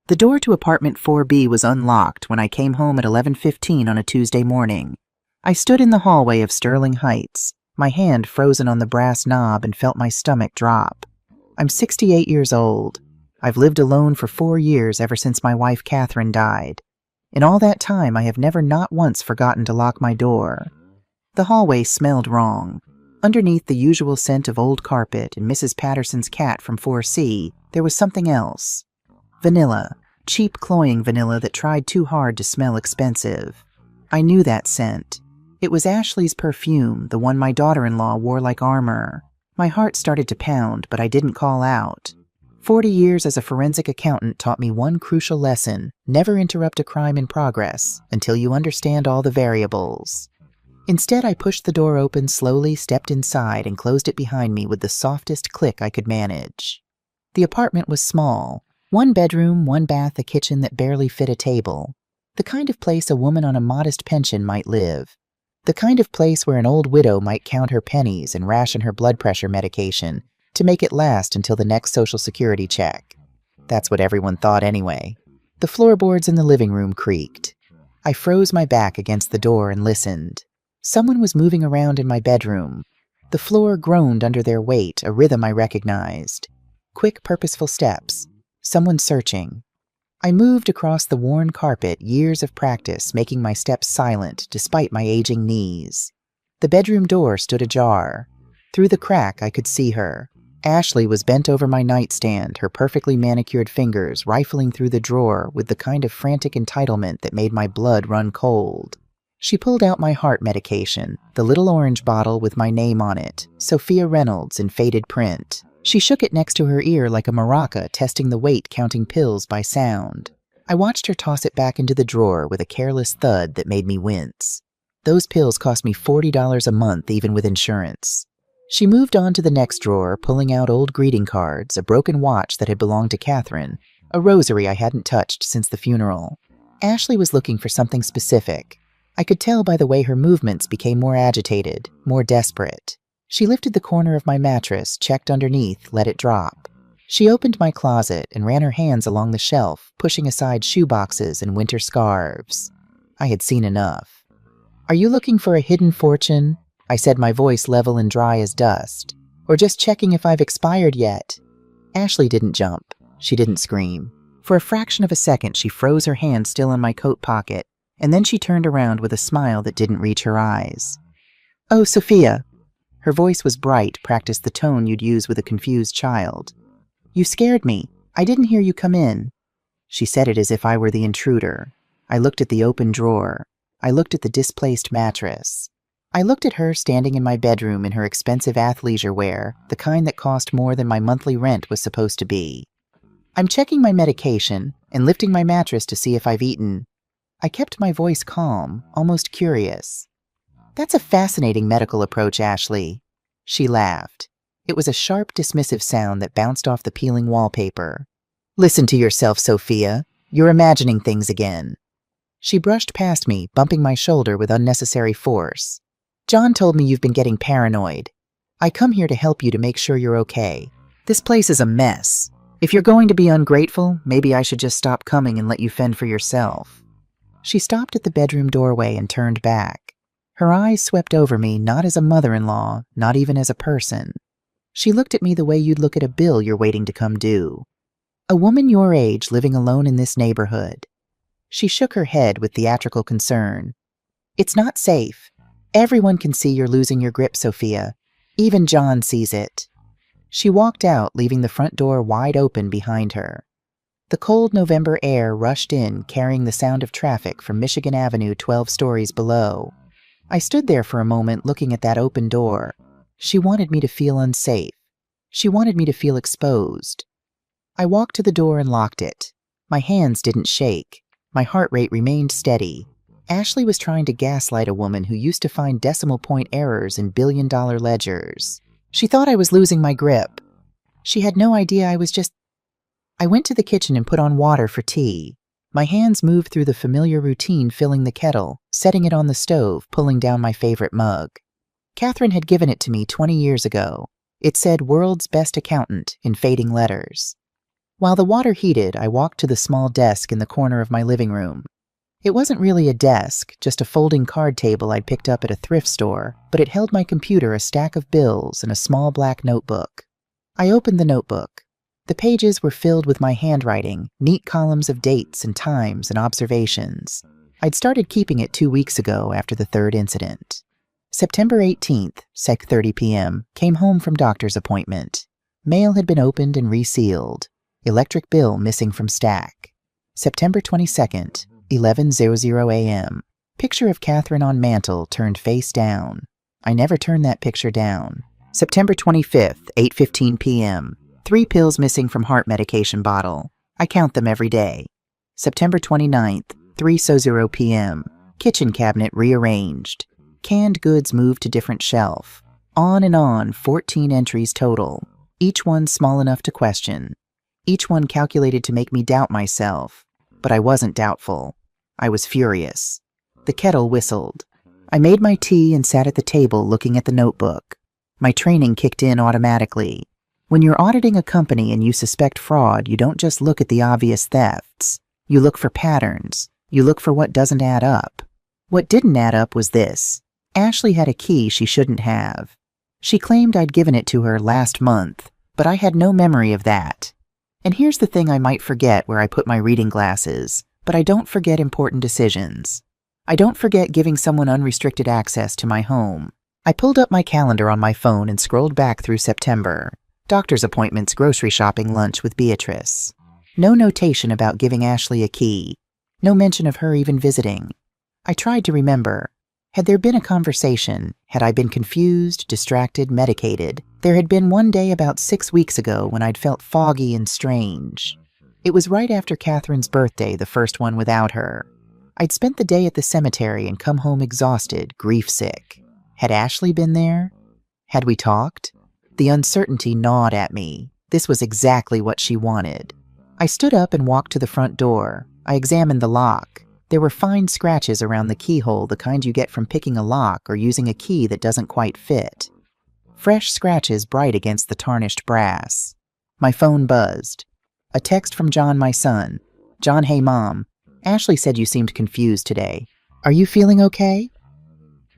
The door to apartment 4B was unlocked when I came home at 11:15 on a Tuesday morning. I stood in the hallway of Sterling Heights, my hand frozen on the brass knob, and felt my stomach drop. I'm 68 years old. I've lived alone for 4 years ever since my wife Catherine died. In all that time, I have never not once forgotten to lock my door. The hallway smelled wrong. Underneath the usual scent of old carpet and Mrs. Patterson's cat from 4C, there was something else. Vanilla, cheap cloying vanilla that tried too hard to smell expensive. I knew that scent. It was Ashley's perfume, the one my daughter-in-law wore like armor. My heart started to pound, but I didn't call out. 40 years as a forensic accountant taught me one crucial lesson: never interrupt a crime in progress until you understand all the variables. Instead, I pushed the door open slowly, stepped inside, and closed it behind me with the softest click I could manage. The apartment was small. 1 bedroom, 1 bath, a kitchen that barely fit a table. The kind of place a woman on a modest pension might live. The kind of place where an old widow might count her pennies and ration her blood pressure medication to make it last until the next Social Security check. That's what everyone thought anyway. The floorboards in the living room creaked. I froze my back against the door and listened. Someone was moving around in my bedroom. The floor groaned under their weight, a rhythm I recognized. Quick, purposeful steps. Someone searching. I moved across the worn carpet, years of practice making my steps silent despite my aging knees. The bedroom door stood ajar. Through the crack, I could see her. Ashley was bent over my nightstand, her perfectly manicured fingers rifling through the drawer with the kind of frantic entitlement that made my blood run cold. She pulled out my heart medication, the little orange bottle with my name on it, Sophia Reynolds in faded print. She shook it next to her ear like a maraca, testing the weight, counting pills by sound. I watched her toss it back into the drawer with a careless thud that made me wince. Those pills cost me $40 a month, even with insurance. She moved on to the next drawer, pulling out old greeting cards, a broken watch that had belonged to Catherine, a rosary I hadn't touched since the funeral. Ashley was looking for something specific. I could tell by the way her movements became more agitated, more desperate. She lifted the corner of my mattress, checked underneath, let it drop. She opened my closet and ran her hands along the shelf, pushing aside shoeboxes and winter scarves. I had seen enough. "Are you looking for a hidden fortune?" I said, my voice level and dry as dust. "Or just checking if I've expired yet?" Ashley didn't jump. She didn't scream. For a fraction of a second, she froze, her hand still in my coat pocket, and then she turned around with a smile that didn't reach her eyes. "Oh, Sophia." Her voice was bright, practiced the tone you'd use with a confused child. "You scared me. I didn't hear you come in." She said it as if I were the intruder. I looked at the open drawer. I looked at the displaced mattress. I looked at her standing in my bedroom in her expensive athleisure wear, the kind that cost more than my monthly rent was supposed to be. I'm checking my medication and lifting my mattress to see if I've eaten. I kept my voice calm, almost curious. "That's a fascinating medical approach, Ashley." She laughed. It was a sharp, dismissive sound that bounced off the peeling wallpaper. "Listen to yourself, Sophia. You're imagining things again." She brushed past me, bumping my shoulder with unnecessary force. "John told me you've been getting paranoid. I come here to help you, to make sure you're okay. This place is a mess. If you're going to be ungrateful, maybe I should just stop coming and let you fend for yourself." She stopped at the bedroom doorway and turned back. Her eyes swept over me, not as a mother-in-law, not even as a person. She looked at me the way you'd look at a bill you're waiting to come due. "A woman your age living alone in this neighborhood." She shook her head with theatrical concern. "It's not safe. Everyone can see you're losing your grip, Sophia. Even John sees it." She walked out, leaving the front door wide open behind her. The cold November air rushed in, carrying the sound of traffic from Michigan Avenue 12 stories below. I stood there for a moment looking at that open door. She wanted me to feel unsafe. She wanted me to feel exposed. I walked to the door and locked it. My hands didn't shake. My heart rate remained steady. Ashley was trying to gaslight a woman who used to find decimal point errors in billion-dollar ledgers. She thought I was losing my grip. She had no idea I was just... I went to the kitchen and put on water for tea. My hands moved through the familiar routine, filling the kettle, setting it on the stove, pulling down my favorite mug. Catherine had given it to me 20 years ago. It said "World's Best Accountant" in fading letters. While the water heated, I walked to the small desk in the corner of my living room. It wasn't really a desk, just a folding card table I'd picked up at a thrift store, but it held my computer, a stack of bills, and a small black notebook. I opened the notebook. The pages were filled with my handwriting, neat columns of dates and times and observations. I'd started keeping it 2 weeks ago after the third incident. September 18th, 6:30 p.m., came home from doctor's appointment. Mail had been opened and resealed. Electric bill missing from stack. September 22nd, 11:00 a.m. Picture of Catherine on mantle turned face down. I never turned that picture down. September 25th, 8:15 p.m. 3 pills missing from heart medication bottle. I count them every day. September 29th, 3:00 p.m. Kitchen cabinet rearranged. Canned goods moved to different shelf. On, 14 entries total. Each one small enough to question. Each one calculated to make me doubt myself. But I wasn't doubtful. I was furious. The kettle whistled. I made my tea and sat at the table looking at the notebook. My training kicked in automatically. When you're auditing a company and you suspect fraud, you don't just look at the obvious thefts. You look for patterns. You look for what doesn't add up. What didn't add up was this. Ashley had a key she shouldn't have. She claimed I'd given it to her last month, but I had no memory of that. And here's the thing I might forget where I put my reading glasses, but I don't forget important decisions. I don't forget giving someone unrestricted access to my home. I pulled up my calendar on my phone and scrolled back through September. Doctor's appointments, grocery shopping, lunch with Beatrice. No notation about giving Ashley a key. No mention of her even visiting. I tried to remember. Had there been a conversation? Had I been confused, distracted, medicated? There had been one day about 6 weeks ago when I'd felt foggy and strange. It was right after Catherine's birthday, the first one without her. I'd spent the day at the cemetery and come home exhausted, grief-sick. Had Ashley been there? Had we talked? The uncertainty gnawed at me. This was exactly what she wanted. I stood up and walked to the front door. I examined the lock. There were fine scratches around the keyhole, the kind you get from picking a lock or using a key that doesn't quite fit. Fresh scratches bright against the tarnished brass. My phone buzzed. A text from John, my son. John, hey Mom. Ashley said you seemed confused today. Are you feeling okay?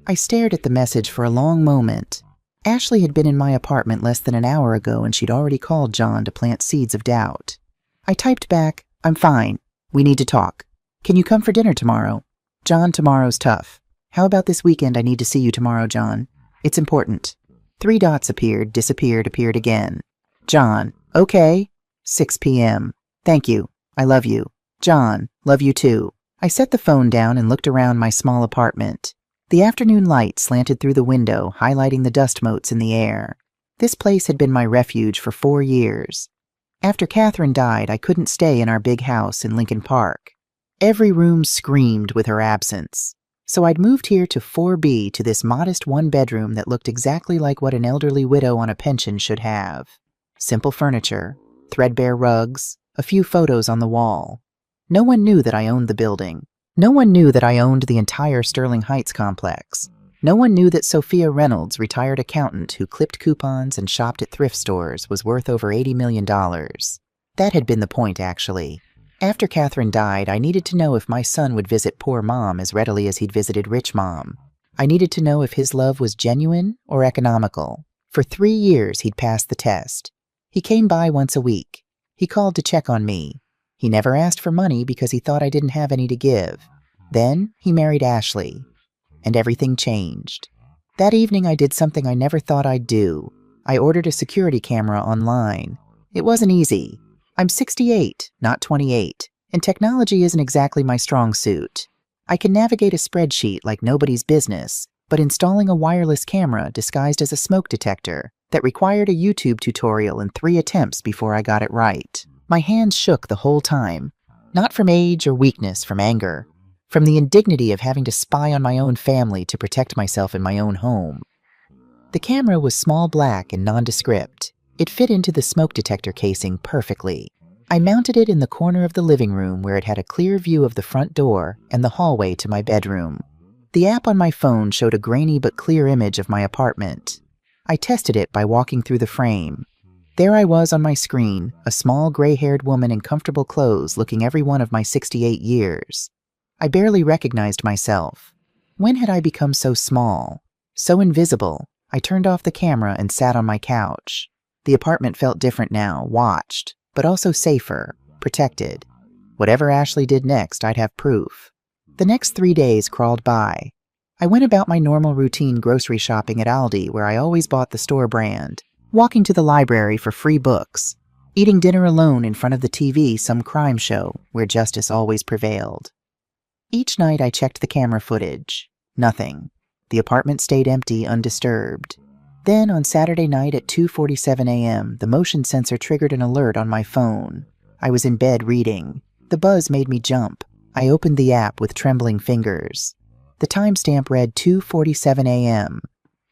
I stared at the message for a long moment. Ashley had been in my apartment less than an hour ago and she'd already called John to plant seeds of doubt. I typed back, I'm fine. We need to talk. Can you come for dinner tomorrow? John, tomorrow's tough. How about this weekend? I need to see you tomorrow, John. It's important. 3 dots appeared, disappeared, appeared again. John, okay. 6 p.m. Thank you. I love you. John, love you too. I set the phone down and looked around my small apartment. The afternoon light slanted through the window, highlighting the dust motes in the air. This place had been my refuge for 4 years. After Catherine died, I couldn't stay in our big house in Lincoln Park. Every room screamed with her absence. So I'd moved here to 4B, to this modest one-bedroom that looked exactly like what an elderly widow on a pension should have. Simple furniture, threadbare rugs, a few photos on the wall. No one knew that I owned the building. No one knew that I owned the entire Sterling Heights complex. No one knew that Sophia Reynolds, retired accountant who clipped coupons and shopped at thrift stores, was worth over $80 million. That had been the point, actually. After Catherine died, I needed to know if my son would visit poor Mom as readily as he'd visited rich Mom. I needed to know if his love was genuine or economical. For 3 years, he'd passed the test. He came by once a week. He called to check on me. He never asked for money because he thought I didn't have any to give. Then he married Ashley, and everything changed. That evening I did something I never thought I'd do. I ordered a security camera online. It wasn't easy. I'm 68, not 28, and technology isn't exactly my strong suit. I can navigate a spreadsheet like nobody's business, but installing a wireless camera disguised as a smoke detector that required a YouTube tutorial in 3 attempts before I got it right. My hands shook the whole time, not from age or weakness, from anger, from the indignity of having to spy on my own family to protect myself in my own home. The camera was small, black, and nondescript. It fit into the smoke detector casing perfectly. I mounted it in the corner of the living room where it had a clear view of the front door and the hallway to my bedroom. The app on my phone showed a grainy but clear image of my apartment. I tested it by walking through the frame. There I was on my screen, a small gray-haired woman in comfortable clothes looking every one of my 68 years. I barely recognized myself. When had I become so small? So invisible? I turned off the camera and sat on my couch. The apartment felt different now, watched, but also safer, protected. Whatever Ashley did next, I'd have proof. The next 3 days crawled by. I went about my normal routine grocery shopping at Aldi, where I always bought the store brand, walking to the library for free books, eating dinner alone in front of the TV, some crime show where justice always prevailed. Each night I checked the camera footage. Nothing. The apartment stayed empty, undisturbed. Then, on Saturday night at 2:47 a.m., the motion sensor triggered an alert on my phone. I was in bed reading. The buzz made me jump. I opened the app with trembling fingers. The timestamp read 2:47 a.m.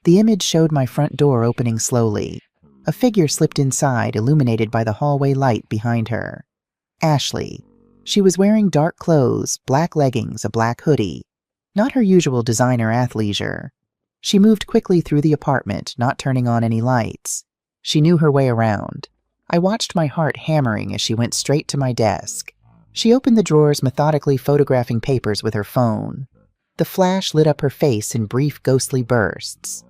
The image showed my front door opening slowly. A figure slipped inside, illuminated by the hallway light behind her. Ashley. She was wearing dark clothes, black leggings, a black hoodie. Not her usual designer athleisure. She moved quickly through the apartment, not turning on any lights. She knew her way around. I watched my heart hammering as she went straight to my desk. She opened the drawers, methodically photographing papers with her phone. The flash lit up her face in brief, ghostly bursts.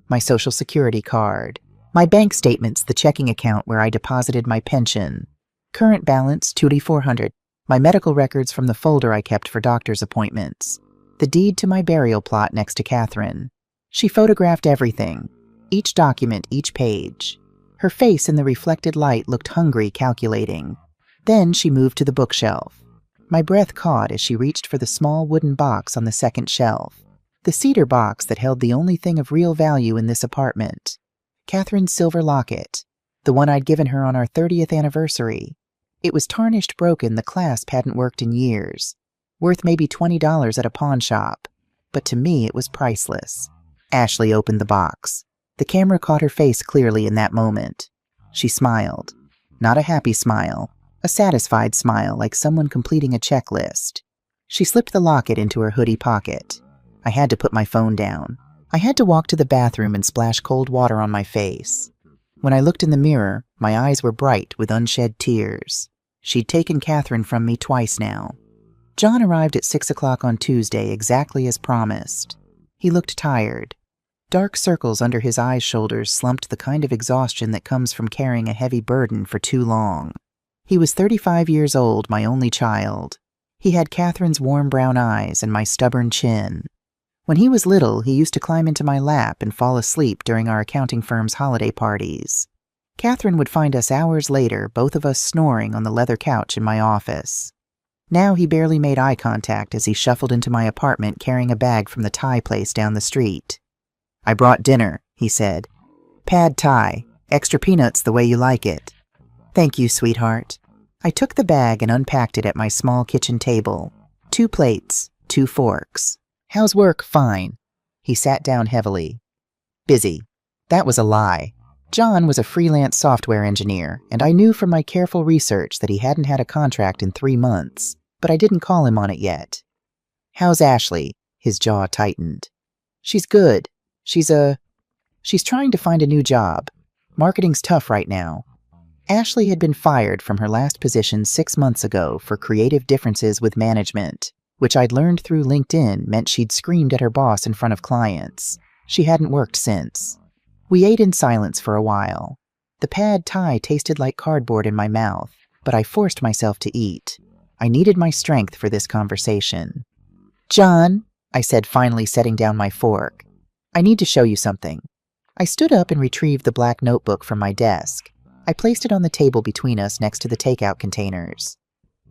My social security card. My bank statements, the checking account where I deposited my pension. Current balance, $2,400. My medical records from the folder I kept for doctor's appointments. The deed to my burial plot next to Catherine. She photographed everything. Each document, each page. Her face in the reflected light looked hungry, calculating. Then she moved to the bookshelf. My breath caught as she reached for the small wooden box on the second shelf. The cedar box that held the only thing of real value in this apartment. Catherine's silver locket. The one I'd given her on our 30th anniversary. It was tarnished, broken, the clasp hadn't worked in years. Worth maybe $20 at a pawn shop. But to me it was priceless. Ashley opened the box. The camera caught her face clearly in that moment. She smiled. Not a happy smile. A satisfied smile, like someone completing a checklist. She slipped the locket into her hoodie pocket. I had to put my phone down. I had to walk to the bathroom and splash cold water on my face. When I looked in the mirror, my eyes were bright with unshed tears. She'd taken Catherine from me twice now. John arrived at 6 o'clock on Tuesday, exactly as promised. He looked tired. Dark circles under his eyes' shoulders slumped, the kind of exhaustion that comes from carrying a heavy burden for too long. He was 35 years old, my only child. He had Catherine's warm brown eyes and my stubborn chin. When he was little, he used to climb into my lap and fall asleep during our accounting firm's holiday parties. Catherine would find us hours later, both of us snoring on the leather couch in my office. Now he barely made eye contact as he shuffled into my apartment carrying a bag from the Thai place down the street. "I brought dinner," he said. "Pad Thai, extra peanuts the way you like it." "Thank you, sweetheart." I took the bag and unpacked it at my small kitchen table. 2 plates, 2 forks. "How's work?" "Fine." He sat down heavily. "Busy." That was a lie. John was a freelance software engineer, and I knew from my careful research that he hadn't had a contract in 3 months, but I didn't call him on it yet. "How's Ashley?" His jaw tightened. "She's good. She's trying to find a new job. Marketing's tough right now." Ashley had been fired from her last position 6 months ago for creative differences with management, which I'd learned through LinkedIn meant she'd screamed at her boss in front of clients. She hadn't worked since. We ate in silence for a while. The pad thai tasted like cardboard in my mouth, but I forced myself to eat. I needed my strength for this conversation. "John," I said, finally setting down my fork, "I need to show you something." I stood up and retrieved the black notebook from my desk. I placed it on the table between us next to the takeout containers.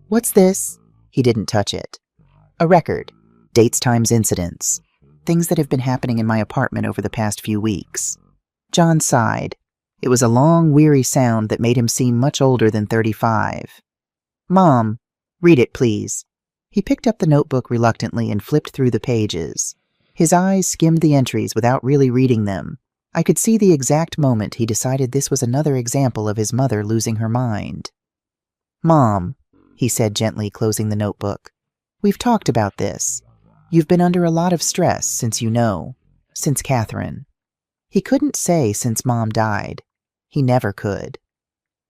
"What's this?" He didn't touch it. "A record. Dates times incidents. Things that have been happening in my apartment over the past few weeks." John sighed. It was a long, weary sound that made him seem much older than 35. "Mom, read it, please." He picked up the notebook reluctantly and flipped through the pages. His eyes skimmed the entries without really reading them. I could see the exact moment he decided this was another example of his mother losing her mind. "Mom," he said gently, closing the notebook, "we've talked about this. You've been under a lot of stress since Catherine." He couldn't say since Mom died. He never could.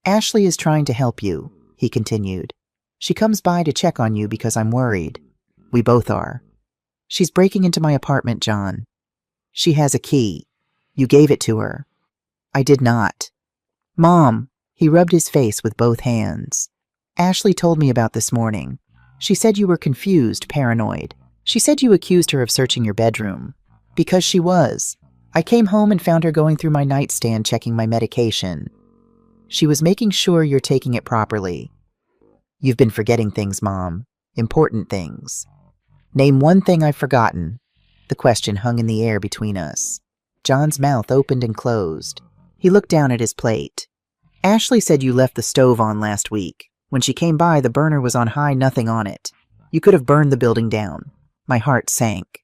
Ashley is trying to help you, he continued. She comes by to check on you because I'm worried. We both are. She's breaking into my apartment, John. She has a key. You gave it to her. I did not. Mom, he rubbed his face with both hands. Ashley told me about this morning. She said you were confused, paranoid. She said you accused her of searching your bedroom. Because she was. I came home and found her going through my nightstand checking my medication. She was making sure you're taking it properly. You've been forgetting things, Mom. Important things. Name one thing I've forgotten. The question hung in the air between us. John's mouth opened and closed. He looked down at his plate. Ashley said you left the stove on last week. When she came by, the burner was on high, nothing on it. You could have burned the building down. My heart sank.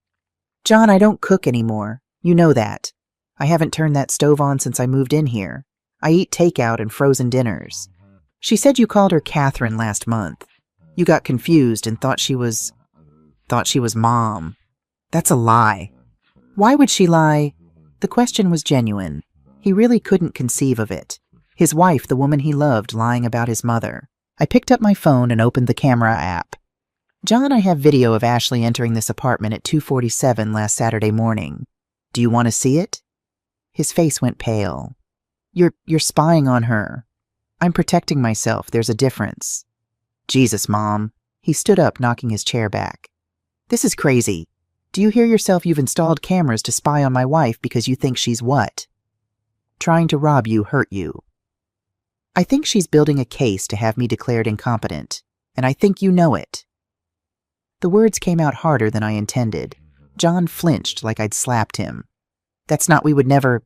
John, I don't cook anymore. You know that. I haven't turned that stove on since I moved in here. I eat takeout and frozen dinners. She said you called her Catherine last month. You got confused and thought she was Mom. That's a lie. Why would she lie? The question was genuine. He really couldn't conceive of it. His wife, the woman he loved, lying about his mother. I picked up my phone and opened the camera app. John, I have video of Ashley entering this apartment at 2:47 last Saturday morning. Do you want to see it? His face went pale. You're spying on her. I'm protecting myself. There's a difference. Jesus, Mom. He stood up, knocking his chair back. This is crazy. Do you hear yourself? You've installed cameras to spy on my wife because you think she's what? Trying to rob you, hurt you. I think she's building a case to have me declared incompetent, and I think you know it. The words came out harder than I intended. John flinched like I'd slapped him. That's not, we would never...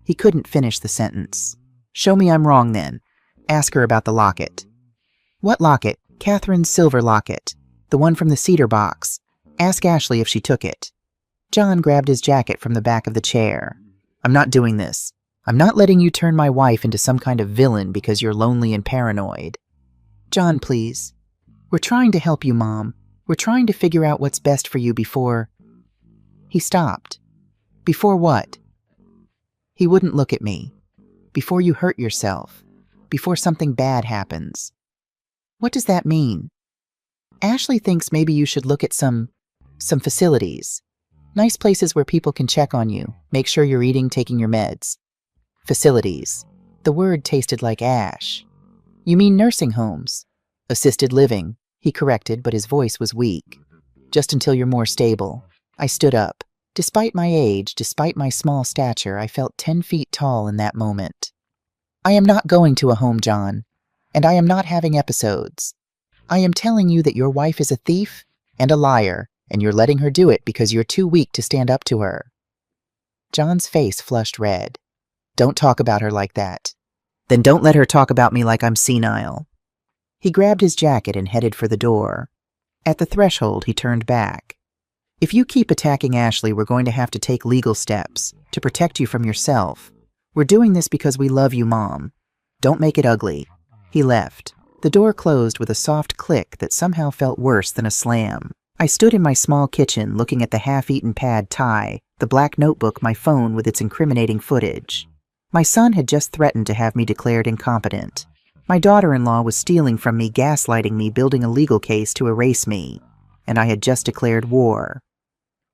He couldn't finish the sentence. Show me I'm wrong then. Ask her about the locket. What locket? Catherine's silver locket. The one from the cedar box. Ask Ashley if she took it. John grabbed his jacket from the back of the chair. I'm not doing this. I'm not letting you turn my wife into some kind of villain because you're lonely and paranoid. John, please. We're trying to help you, Mom. We're trying to figure out what's best for you before... He stopped. Before what? He wouldn't look at me. Before you hurt yourself. Before something bad happens. What does that mean? Ashley thinks maybe you should look at some facilities. Nice places where people can check on you, make sure you're eating, taking your meds. Facilities. The word tasted like ash. You mean nursing homes? Assisted living, he corrected, but his voice was weak. Just until you're more stable. I stood up. Despite my age, despite my small stature, I felt 10 feet tall in that moment. I am not going to a home, John, and I am not having episodes. I am telling you that your wife is a thief and a liar, and you're letting her do it because you're too weak to stand up to her. John's face flushed red. Don't talk about her like that. Then don't let her talk about me like I'm senile. He grabbed his jacket and headed for the door. At the threshold, he turned back. If you keep attacking Ashley, we're going to have to take legal steps to protect you from yourself. We're doing this because we love you, Mom. Don't make it ugly. He left. The door closed with a soft click that somehow felt worse than a slam. I stood in my small kitchen looking at the half-eaten pad thai, the black notebook, my phone with its incriminating footage. My son had just threatened to have me declared incompetent. My daughter-in-law was stealing from me, gaslighting me, building a legal case to erase me. And I had just declared war.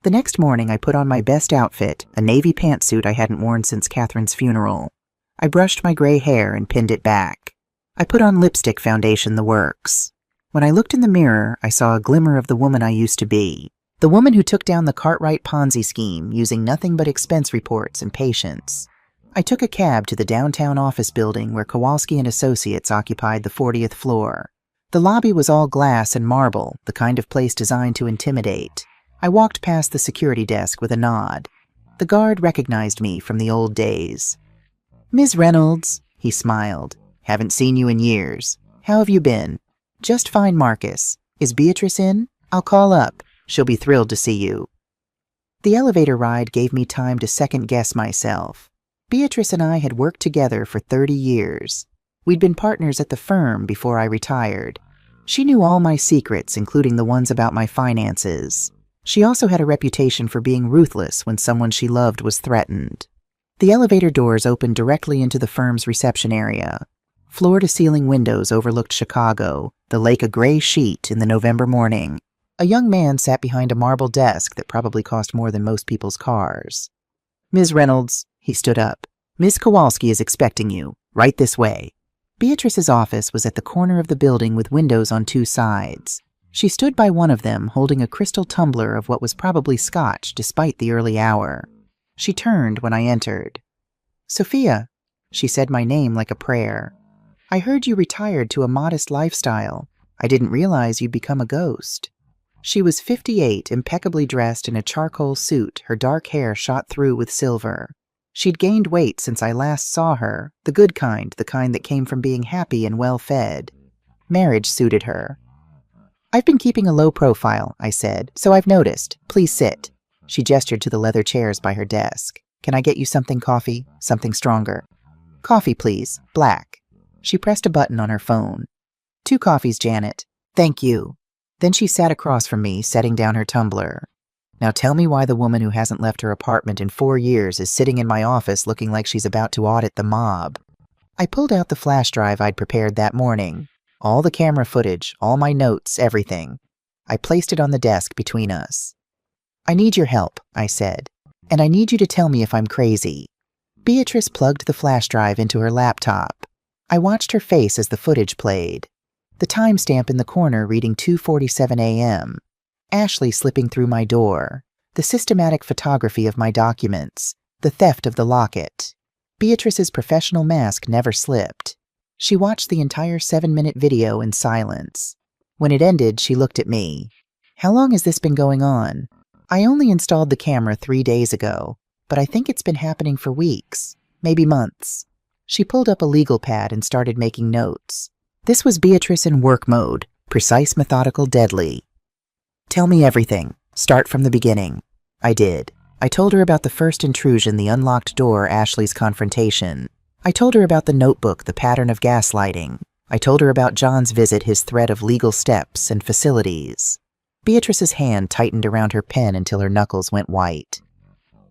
The next morning, I put on my best outfit, a navy pantsuit I hadn't worn since Catherine's funeral. I brushed my gray hair and pinned it back. I put on lipstick, foundation, the works. When I looked in the mirror, I saw a glimmer of the woman I used to be. The woman who took down the Cartwright Ponzi scheme using nothing but expense reports and patience. I took a cab to the downtown office building where Kowalski and Associates occupied the 40th floor. The lobby was all glass and marble, the kind of place designed to intimidate. I walked past the security desk with a nod. The guard recognized me from the old days. Ms. Reynolds, he smiled. Haven't seen you in years. How have you been? Just fine, Marcus. Is Beatrice in? I'll call up. She'll be thrilled to see you. The elevator ride gave me time to second-guess myself. Beatrice and I had worked together for 30 years. We'd been partners at the firm before I retired. She knew all my secrets, including the ones about my finances. She also had a reputation for being ruthless when someone she loved was threatened. The elevator doors opened directly into the firm's reception area. Floor-to-ceiling windows overlooked Chicago, the lake a gray sheet in the November morning. A young man sat behind a marble desk that probably cost more than most people's cars. "Ms. Reynolds," he stood up. "Miss Kowalski is expecting you. Right this way." Beatrice's office was at the corner of the building with windows on two sides. She stood by one of them, holding a crystal tumbler of what was probably scotch despite the early hour. She turned when I entered. "Sophia," she said my name like a prayer. "I heard you retired to a modest lifestyle. I didn't realize you'd become a ghost." She was 58, impeccably dressed in a charcoal suit, her dark hair shot through with silver. She'd gained weight since I last saw her, the good kind, the kind that came from being happy and well-fed. Marriage suited her. "I've been keeping a low profile," I said, "so I've noticed. Please sit." She gestured to the leather chairs by her desk. "Can I get you something coffee? Something stronger?" "Coffee, please. Black." She pressed a button on her phone. "2 coffees, Janet." "Thank you." Then she sat across from me, setting down her tumbler. "Now tell me why the woman who hasn't left her apartment in 4 years is sitting in my office looking like she's about to audit the mob." I pulled out the flash drive I'd prepared that morning. All the camera footage, all my notes, everything. I placed it on the desk between us. "I need your help," I said, "and I need you to tell me if I'm crazy." Beatrice plugged the flash drive into her laptop. I watched her face as the footage played. The timestamp in the corner reading 2:47 a.m. Ashley slipping through my door. The systematic photography of my documents. The theft of the locket. Beatrice's professional mask never slipped. She watched the entire 7-minute video in silence. When it ended, she looked at me. "How long has this been going on?" "I only installed the camera 3 days ago, but I think it's been happening for weeks, maybe months." She pulled up a legal pad and started making notes. This was Beatrice in work mode, precise, methodical, deadly. "Tell me everything. Start from the beginning." I did. I told her about the first intrusion, the unlocked door, Ashley's confrontation. I told her about the notebook, the pattern of gaslighting. I told her about John's visit, his threat of legal steps and facilities. Beatrice's hand tightened around her pen until her knuckles went white.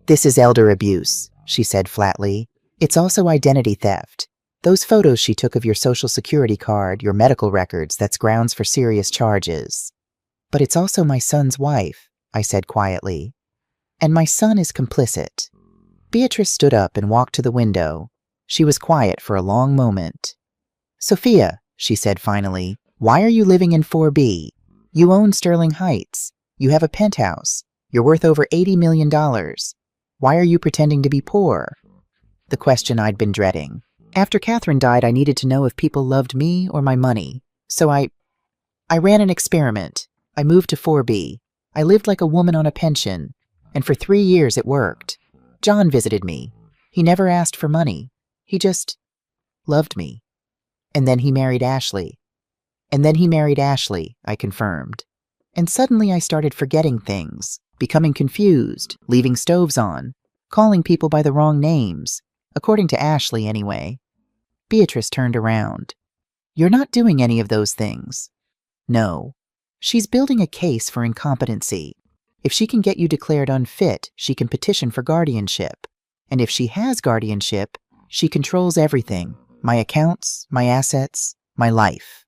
"This is elder abuse," she said flatly. "It's also identity theft. Those photos she took of your social security card, your medical records, that's grounds for serious charges." "But it's also my son's wife," I said quietly. "And my son is complicit." Beatrice stood up and walked to the window. She was quiet for a long moment. "Sophia," she said finally, "why are you living in 4B? You own Sterling Heights. You have a penthouse. You're worth over $80 million. Why are you pretending to be poor?" The question I'd been dreading. After Catherine died, I needed to know if people loved me or my money. So I ran an experiment. I moved to 4B. I lived like a woman on a pension. And for 3 years it worked. John visited me. He never asked for money. He just loved me. And then he married Ashley. I confirmed. And suddenly I started forgetting things, becoming confused, leaving stoves on, calling people by the wrong names, according to Ashley anyway. Beatrice turned around. "You're not doing any of those things." "No." "She's building a case for incompetency. If she can get you declared unfit, she can petition for guardianship. And if she has guardianship, she controls everything, my accounts, my assets, my life."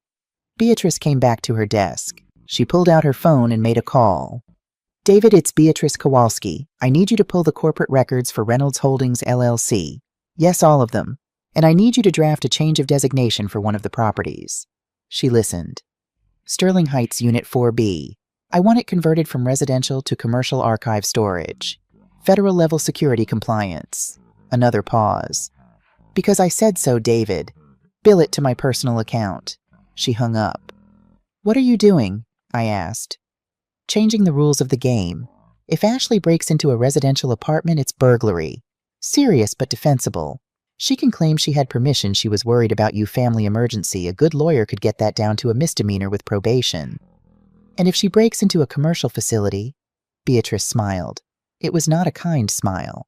Beatrice came back to her desk. She pulled out her phone and made a call. "David, it's Beatrice Kowalski. I need you to pull the corporate records for Reynolds Holdings, LLC. Yes, all of them. And I need you to draft a change of designation for one of the properties." She listened. "Sterling Heights, Unit 4B. I want it converted from residential to commercial archive storage. Federal level security compliance." Another pause. "Because I said so, David. Bill it to my personal account." She hung up. "What are you doing?" I asked. "Changing the rules of the game. If Ashley breaks into a residential apartment, it's burglary. Serious but defensible. She can claim she had permission, she was worried about you, family emergency. A good lawyer could get that down to a misdemeanor with probation. And if she breaks into a commercial facility," Beatrice smiled. It was not a kind smile.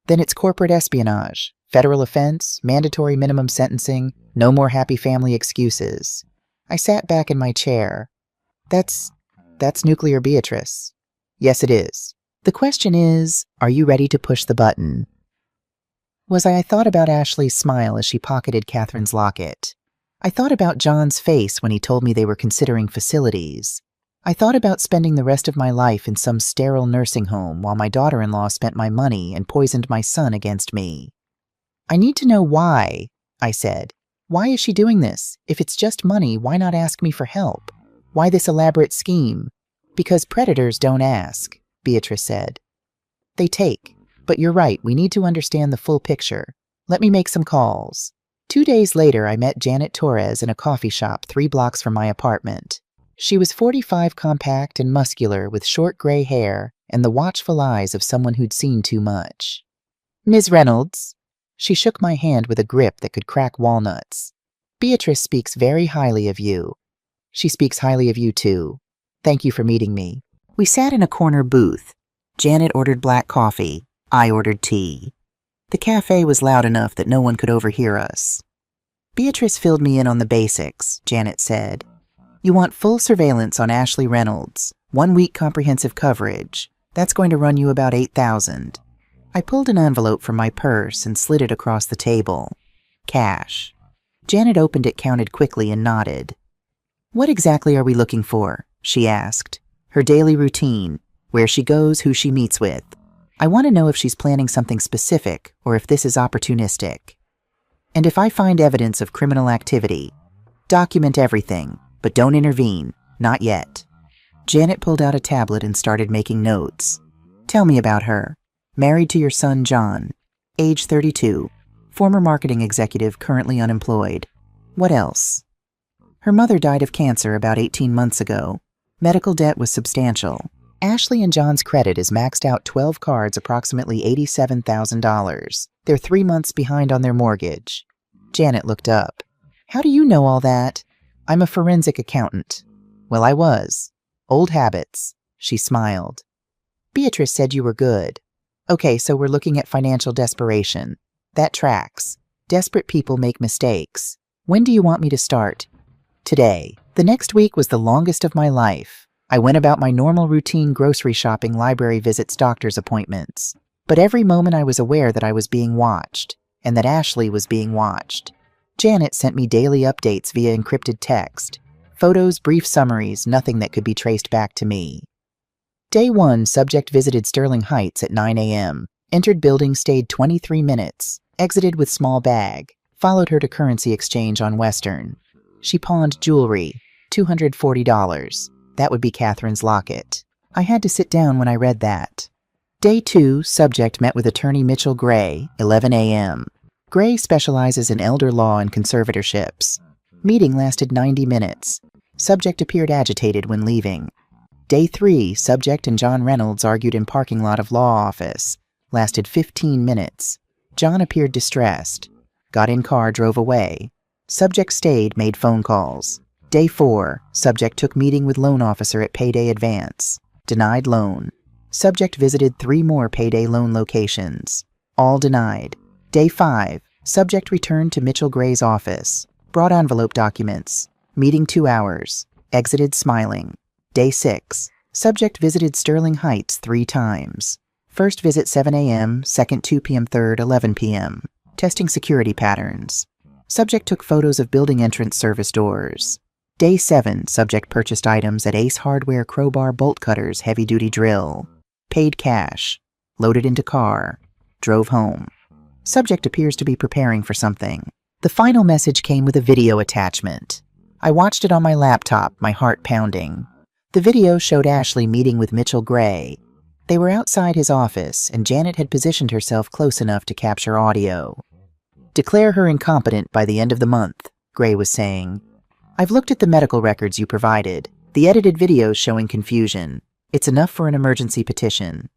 "Then it's corporate espionage. Federal offense, mandatory minimum sentencing, no more happy family excuses." I sat back in my chair. That's nuclear, Beatrice." "Yes, it is. The question is, are you ready to push the button?" I thought about Ashley's smile as she pocketed Catherine's locket. I thought about John's face when he told me they were considering facilities. I thought about spending the rest of my life in some sterile nursing home while my daughter-in-law spent my money and poisoned my son against me. I need to know why, I said. Why is she doing this? If it's just money, why not ask me for help? Why this elaborate scheme? Because predators don't ask, Beatrice said. They take. But you're right, we need to understand the full picture. Let me make some calls. 2 days later, I met Janet Torres in a coffee shop 3 blocks from my apartment. She was 45, compact and muscular, with short gray hair and the watchful eyes of someone who'd seen too much. Ms. Reynolds. She shook my hand with a grip that could crack walnuts. Beatrice speaks very highly of you. She speaks highly of you, too. Thank you for meeting me. We sat in a corner booth. Janet ordered black coffee. I ordered tea. The cafe was loud enough that no one could overhear us. Beatrice filled me in on the basics, Janet said. You want full surveillance on Ashley Reynolds, 1 week comprehensive coverage. That's going to run you about $8,000. I pulled an envelope from my purse and slid it across the table. Cash. Janet opened it, counted quickly, and nodded. What exactly are we looking for? She asked. Her daily routine, where she goes, who she meets with. I want to know if she's planning something specific or if this is opportunistic. And if I find evidence of criminal activity, document everything, but don't intervene, not yet. Janet pulled out a tablet and started making notes. Tell me about her. Married to your son, John. Age 32. Former marketing executive, currently unemployed. What else? Her mother died of cancer about 18 months ago. Medical debt was substantial. Ashley and John's credit is maxed out 12 cards, approximately $87,000. They're 3 months behind on their mortgage. Janet looked up. How do you know all that? I'm a forensic accountant. Well, I was. Old habits. She smiled. Beatrice said you were good. Okay, so we're looking at financial desperation. That tracks. Desperate people make mistakes. When do you want me to start? Today. The next week was the longest of my life. I went about my normal routine: grocery shopping, library visits, doctor's appointments. But every moment I was aware that I was being watched, and that Ashley was being watched. Janet sent me daily updates via encrypted text. Photos, brief summaries, nothing that could be traced back to me. Day 1, subject visited Sterling Heights at 9 a.m. Entered building, stayed 23 minutes. Exited with small bag. Followed her to currency exchange on Western. She pawned jewelry. $240. That would be Catherine's locket. I had to sit down when I read that. Day 2, subject met with attorney Mitchell Gray, 11 a.m. Gray specializes in elder law and conservatorships. Meeting lasted 90 minutes. Subject appeared agitated when leaving. Day 3, subject and John Reynolds argued in parking lot of law office. Lasted 15 minutes. John appeared distressed. Got in car, drove away. Subject stayed, made phone calls. Day 4, subject took meeting with loan officer at payday advance. Denied loan. Subject visited 3 more payday loan locations. All denied. Day 5, subject returned to Mitchell Gray's office. Brought envelope documents. Meeting 2 hours. Exited smiling. Day 6, subject visited Sterling Heights 3 times. First visit 7 a.m., second 2 p.m., third 11 p.m. Testing security patterns. Subject took photos of building entrance service doors. Day 7, subject purchased items at Ace Hardware, crowbar, bolt cutters, heavy-duty drill. Paid cash. Loaded into car. Drove home. Subject appears to be preparing for something. The final message came with a video attachment. I watched it on my laptop, my heart pounding. The video showed Ashley meeting with Mitchell Gray. They were outside his office, and Janet had positioned herself close enough to capture audio. Declare her incompetent by the end of the month, Gray was saying. I've looked at the medical records you provided. The edited videos showing confusion. It's enough for an emergency petition.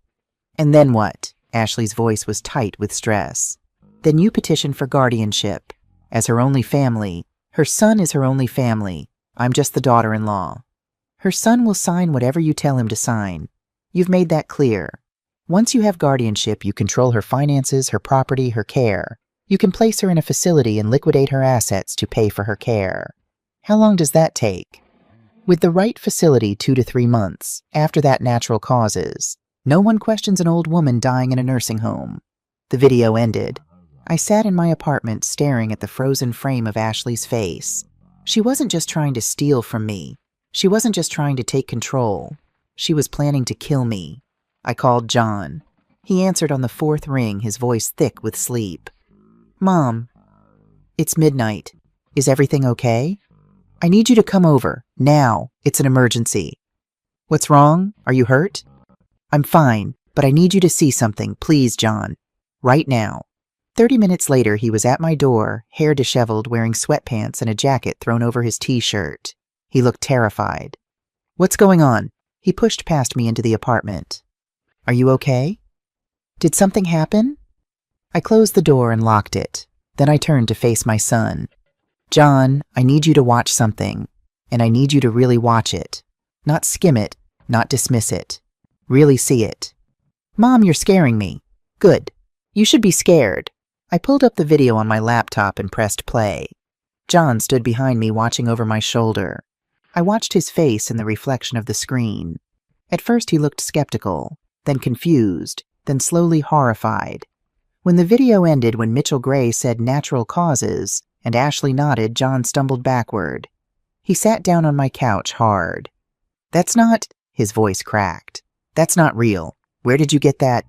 And then what? Ashley's voice was tight with stress. Then you petition for guardianship. As her only family. Her son is her only family. I'm just the daughter-in-law. Her son will sign whatever you tell him to sign. You've made that clear. Once you have guardianship, you control her finances, her property, her care. You can place her in a facility and liquidate her assets to pay for her care. How long does that take? With the right facility, 2 to 3 months. After that, natural causes. No one questions an old woman dying in a nursing home. The video ended. I sat in my apartment staring at the frozen frame of Ashley's face. She wasn't just trying to steal from me. She wasn't just trying to take control. She was planning to kill me. I called John. He answered on the fourth ring, his voice thick with sleep. "Mom, it's midnight. Is everything okay? I need you to come over, now. It's an emergency." "What's wrong? Are you hurt?" "I'm fine, but I need you to see something, please, John. Right now." 30 minutes later, he was at my door, hair disheveled, wearing sweatpants and a jacket thrown over his t-shirt. He looked terrified. "What's going on?" He pushed past me into the apartment. "Are you okay? Did something happen?" I closed the door and locked it. Then I turned to face my son. "John, I need you to watch something, and I need you to really watch it. Not skim it, not dismiss it. Really see it." "Mom, you're scaring me." "Good. You should be scared." I pulled up the video on my laptop and pressed play. John stood behind me watching over my shoulder. I watched his face in the reflection of the screen. At first he looked skeptical, then confused, then slowly horrified. When the video ended, when Mitchell Gray said natural causes, and Ashley nodded, John stumbled backward. He sat down on my couch hard. "That's not," his voice cracked. "That's not real. Where did you get that?"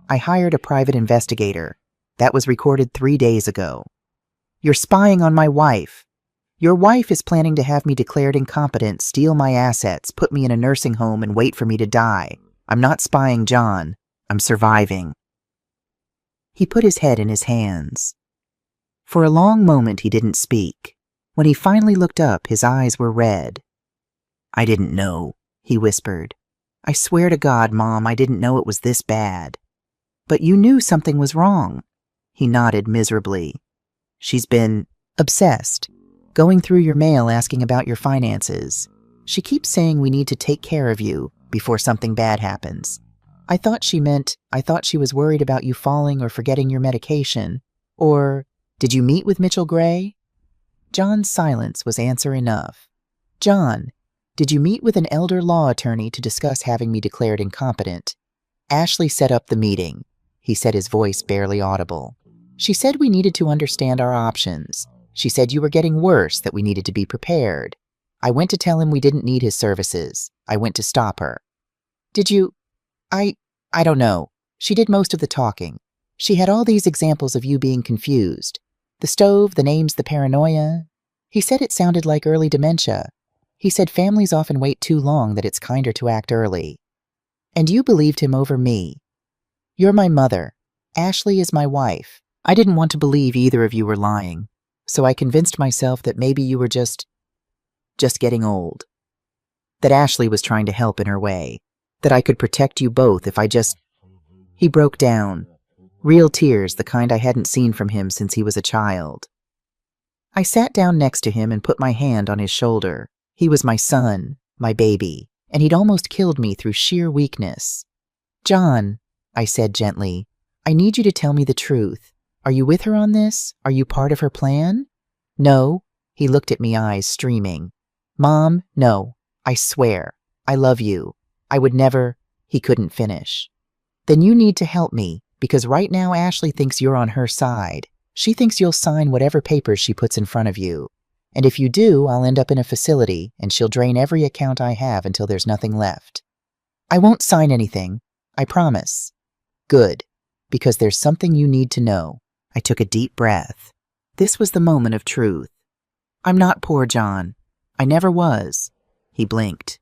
"I hired a private investigator. That was recorded 3 days ago." "You're spying on my wife. Your wife is planning to have me declared incompetent, steal my assets, put me in a nursing home, and wait for me to die. I'm not spying, John. I'm surviving." He put his head in his hands. For a long moment he didn't speak. When he finally looked up, his eyes were red. "I didn't know," he whispered. "I swear to God, Mom, I didn't know it was this bad." "But you knew something was wrong." He nodded miserably. "She's been obsessed. Going through your mail asking about your finances. She keeps saying we need to take care of you before something bad happens. I thought she was worried about you falling or forgetting your medication. Or, did you meet with Mitchell Gray?" John's silence was answer enough. "John, did you meet with an elder law attorney to discuss having me declared incompetent?" "Ashley set up the meeting," he said, his voice barely audible. "She said we needed to understand our options. She said you were getting worse, that we needed to be prepared. I went to tell him we didn't need his services. I went to stop her." "Did you?" I don't know. She did most of the talking. She had all these examples of you being confused. The stove, the names, the paranoia. He said it sounded like early dementia. He said families often wait too long, that it's kinder to act early. And you believed him over me. You're my mother. Ashley is my wife. I didn't want to believe either of you were lying. So I convinced myself that maybe you were just getting old. That Ashley was trying to help in her way. That I could protect you both if I just... He broke down. Real tears, the kind I hadn't seen from him since he was a child. I sat down next to him and put my hand on his shoulder. He was my son, my baby, and he'd almost killed me through sheer weakness. "John," I said gently, "I need you to tell me the truth. Are you with her on this? Are you part of her plan?" "No." He looked at me, eyes streaming. "Mom, no. I swear. I love you. I would never..." He couldn't finish. "Then you need to help me, because right now Ashley thinks you're on her side. She thinks you'll sign whatever papers she puts in front of you. And if you do, I'll end up in a facility, and she'll drain every account I have until there's nothing left." "I won't sign anything. I promise." "Good, because there's something you need to know." I took a deep breath. This was the moment of truth. "I'm not poor, John. I never was." He blinked.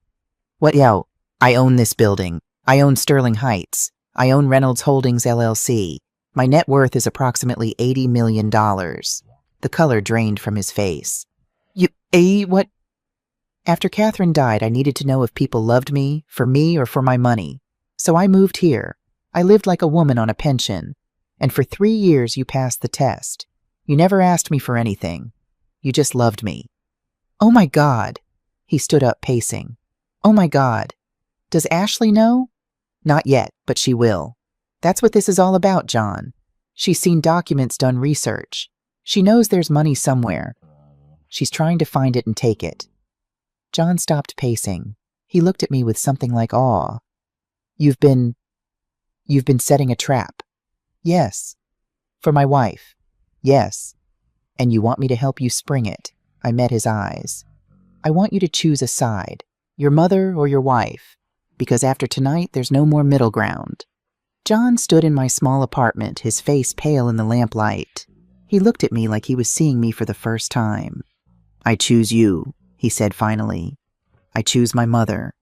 "What? Yo, I own this building. I own Sterling Heights. I own Reynolds Holdings, LLC. My net worth is approximately $80 million. The color drained from his face. What?" "After Catherine died, I needed to know if people loved me, or for my money. So I moved here. I lived like a woman on a pension. And for 3 years you passed the test. You never asked me for anything. You just loved me." "Oh my God." He stood up, pacing. "Oh my God. Does Ashley know?" "Not yet, but she will. That's what this is all about, John. She's seen documents, done research. She knows there's money somewhere. She's trying to find it and take it." John stopped pacing. He looked at me with something like awe. You've been setting a trap." "Yes." For my wife. Yes. And you want me to help you spring it. I met his eyes. I want you to choose a side, your mother or your wife, because after tonight there's no more middle ground. John stood in my small apartment, his face pale in the lamplight. He looked at me like he was seeing me for the first time. I choose you, he said finally. I choose my mother.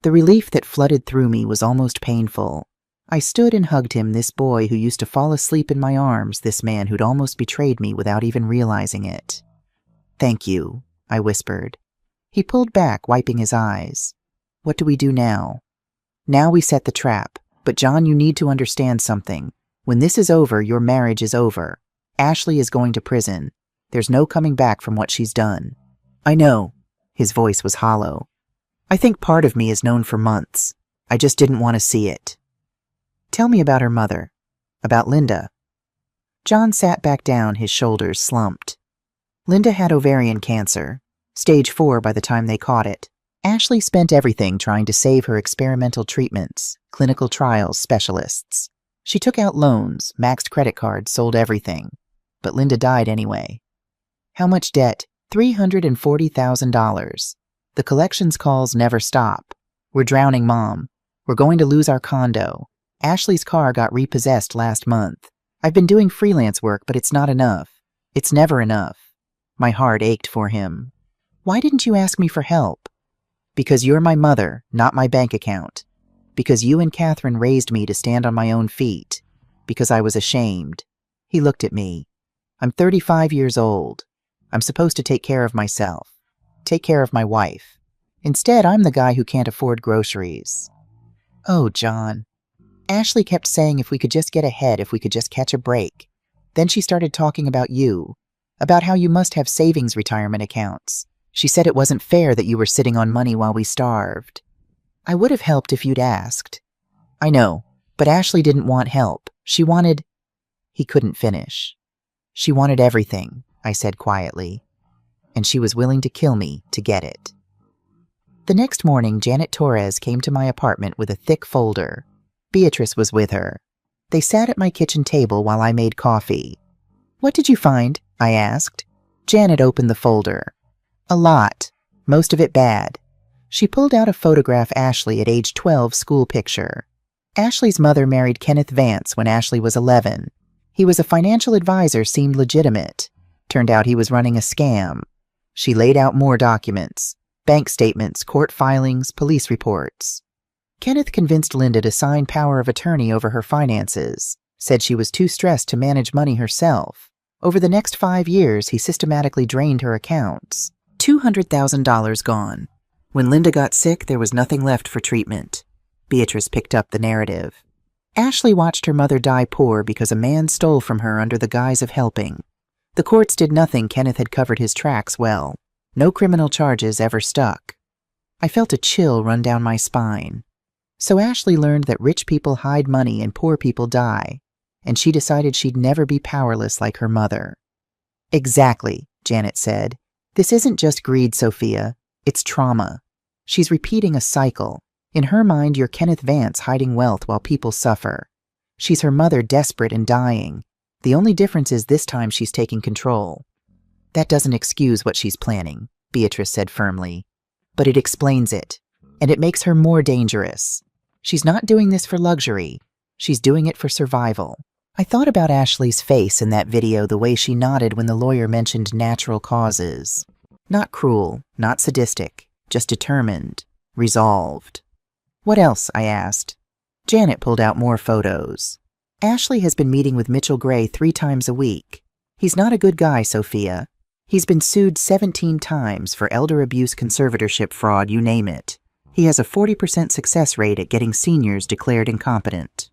The relief that flooded through me was almost painful. I stood and hugged him, this boy who used to fall asleep in my arms, this man who'd almost betrayed me without even realizing it. Thank you, I whispered. He pulled back, wiping his eyes. What do we do now? Now we set the trap. But John, you need to understand something. When this is over, your marriage is over. Ashley is going to prison. There's no coming back from what she's done. I know. His voice was hollow. I think part of me has known for months. I just didn't want to see it. Tell me about her mother. About Linda. John sat back down, his shoulders slumped. Linda had ovarian cancer. Stage 4 by the time they caught it. Ashley spent everything trying to save her experimental treatments, clinical trials, specialists. She took out loans, maxed credit cards, sold everything. But Linda died anyway. How much debt? $340,000. The collections calls never stop. We're drowning, Mom. We're going to lose our condo. Ashley's car got repossessed last month. I've been doing freelance work, but it's not enough. It's never enough. My heart ached for him. Why didn't you ask me for help? Because you're my mother, not my bank account. Because you and Catherine raised me to stand on my own feet. Because I was ashamed. He looked at me. I'm 35 years old. I'm supposed to take care of myself. Take care of my wife. Instead, I'm the guy who can't afford groceries. Oh, John. Ashley kept saying if we could just get ahead, if we could just catch a break. Then she started talking about you. About how you must have savings retirement accounts. She said it wasn't fair that you were sitting on money while we starved. I would have helped if you'd asked. I know, but Ashley didn't want help. She wanted... He couldn't finish. She wanted everything, I said quietly. And she was willing to kill me to get it. The next morning, Janet Torres came to my apartment with a thick folder. Beatrice was with her. They sat at my kitchen table while I made coffee. What did you find? I asked. Janet opened the folder. A lot. Most of it bad. She pulled out a photograph Ashley at age 12 school picture. Ashley's mother married Kenneth Vance when Ashley was 11. He was a financial advisor, seemed legitimate. Turned out he was running a scam. She laid out more documents. Bank statements, court filings, police reports. Kenneth convinced Linda to sign power of attorney over her finances. Said she was too stressed to manage money herself. Over the next 5 years, he systematically drained her accounts. $200,000 gone. When Linda got sick, there was nothing left for treatment. Beatrice picked up the narrative. Ashley watched her mother die poor because a man stole from her under the guise of helping. The courts did nothing. Kenneth had covered his tracks well. No criminal charges ever stuck. I felt a chill run down my spine. So Ashley learned that rich people hide money and poor people die, and she decided she'd never be powerless like her mother. Exactly, Janet said. This isn't just greed, Sophia. It's trauma. She's repeating a cycle. In her mind, you're Kenneth Vance hiding wealth while people suffer. She's her mother, desperate and dying. The only difference is this time she's taking control. That doesn't excuse what she's planning, Beatrice said firmly. But it explains it. And it makes her more dangerous. She's not doing this for luxury. She's doing it for survival. I thought about Ashley's face in that video, the way she nodded when the lawyer mentioned natural causes. Not cruel, not sadistic, just determined, resolved. What else? I asked. Janet pulled out more photos. Ashley has been meeting with Mitchell Gray 3 times a week. He's not a good guy, Sophia. He's been sued 17 times for elder abuse, conservatorship, fraud, you name it. He has a 40% success rate at getting seniors declared incompetent.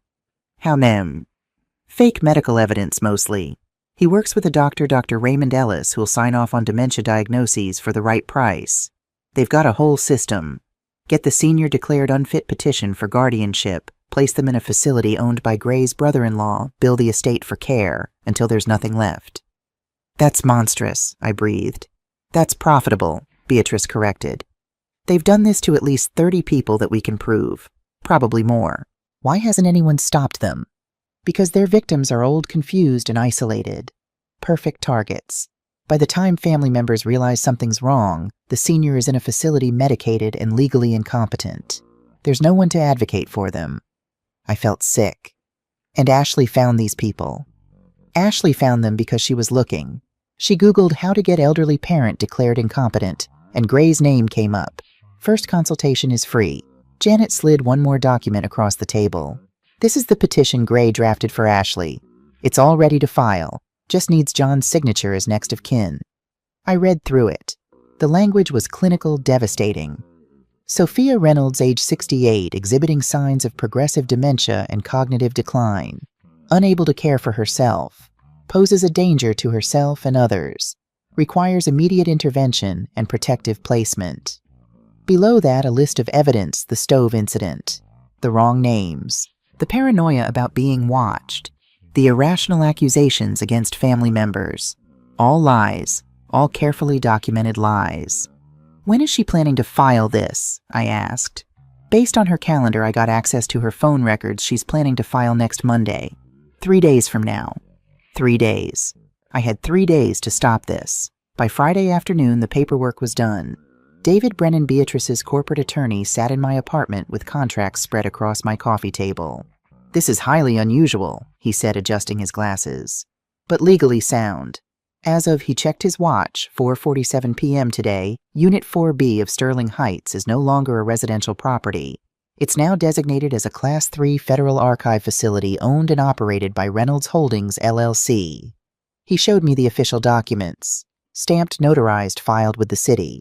How nem? Fake medical evidence, mostly. He works with a doctor, Dr. Raymond Ellis, who'll sign off on dementia diagnoses for the right price. They've got a whole system. Get the senior declared unfit petition for guardianship, place them in a facility owned by Gray's brother-in-law, bill the estate for care, until there's nothing left. That's monstrous, I breathed. That's profitable, Beatrice corrected. They've done this to at least 30 people that we can prove. Probably more. Why hasn't anyone stopped them? Because their victims are old, confused, and isolated. Perfect targets. By the time family members realize something's wrong, the senior is in a facility medicated and legally incompetent. There's no one to advocate for them. I felt sick. And Ashley found these people. Ashley found them because she was looking. She Googled how to get elderly parent declared incompetent, and Gray's name came up. First consultation is free. Janet slid one more document across the table. This is the petition Gray drafted for Ashley. It's all ready to file. Just needs John's signature as next of kin. I read through it. The language was clinical, devastating. Sophia Reynolds, age 68, exhibiting signs of progressive dementia and cognitive decline. Unable to care for herself. Poses a danger to herself and others. Requires immediate intervention and protective placement. Below that, a list of evidence: the stove incident, the wrong names, the paranoia about being watched, the irrational accusations against family members. All lies, all carefully documented lies. When is she planning to file this? I asked. Based on her calendar, I got access to her phone records. She's planning to file next Monday. 3 days from now. 3 days. I had 3 days to stop this. By Friday afternoon, the paperwork was done. David Brennan, Beatrice's corporate attorney, sat in my apartment with contracts spread across my coffee table. This is highly unusual, he said, adjusting his glasses, but legally sound. As of, he checked his watch, 4:47 p.m. today, Unit 4B of Sterling Heights is no longer a residential property. It's now designated as a Class 3 Federal Archive facility owned and operated by Reynolds Holdings, LLC. He showed me the official documents, stamped, notarized, filed with the city.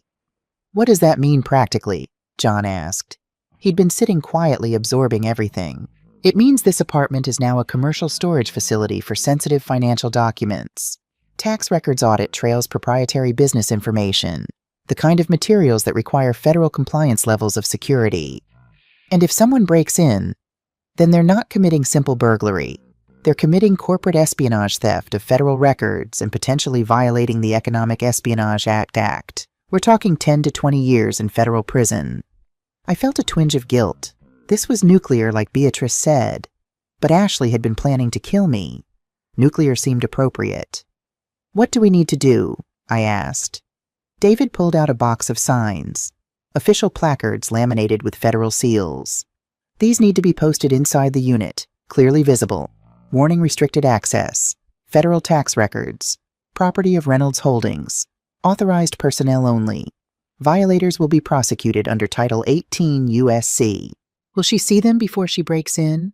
What does that mean practically? John asked. He'd been sitting quietly, absorbing everything. It means this apartment is now a commercial storage facility for sensitive financial documents. Tax records audit trails proprietary business information, the kind of materials that require federal compliance levels of security. And if someone breaks in, then they're not committing simple burglary. They're committing corporate espionage, theft of federal records, and potentially violating the Economic Espionage Act. We're talking 10 to 20 years in federal prison. I felt a twinge of guilt. This was nuclear, like Beatrice said. But Ashley had been planning to kill me. Nuclear seemed appropriate. What do we need to do? I asked. David pulled out a box of signs. Official placards laminated with federal seals. These need to be posted inside the unit, clearly visible. Warning: restricted access. Federal tax records. Property of Reynolds Holdings. Authorized personnel only. Violators will be prosecuted under Title 18 U.S.C. Will she see them before she breaks in?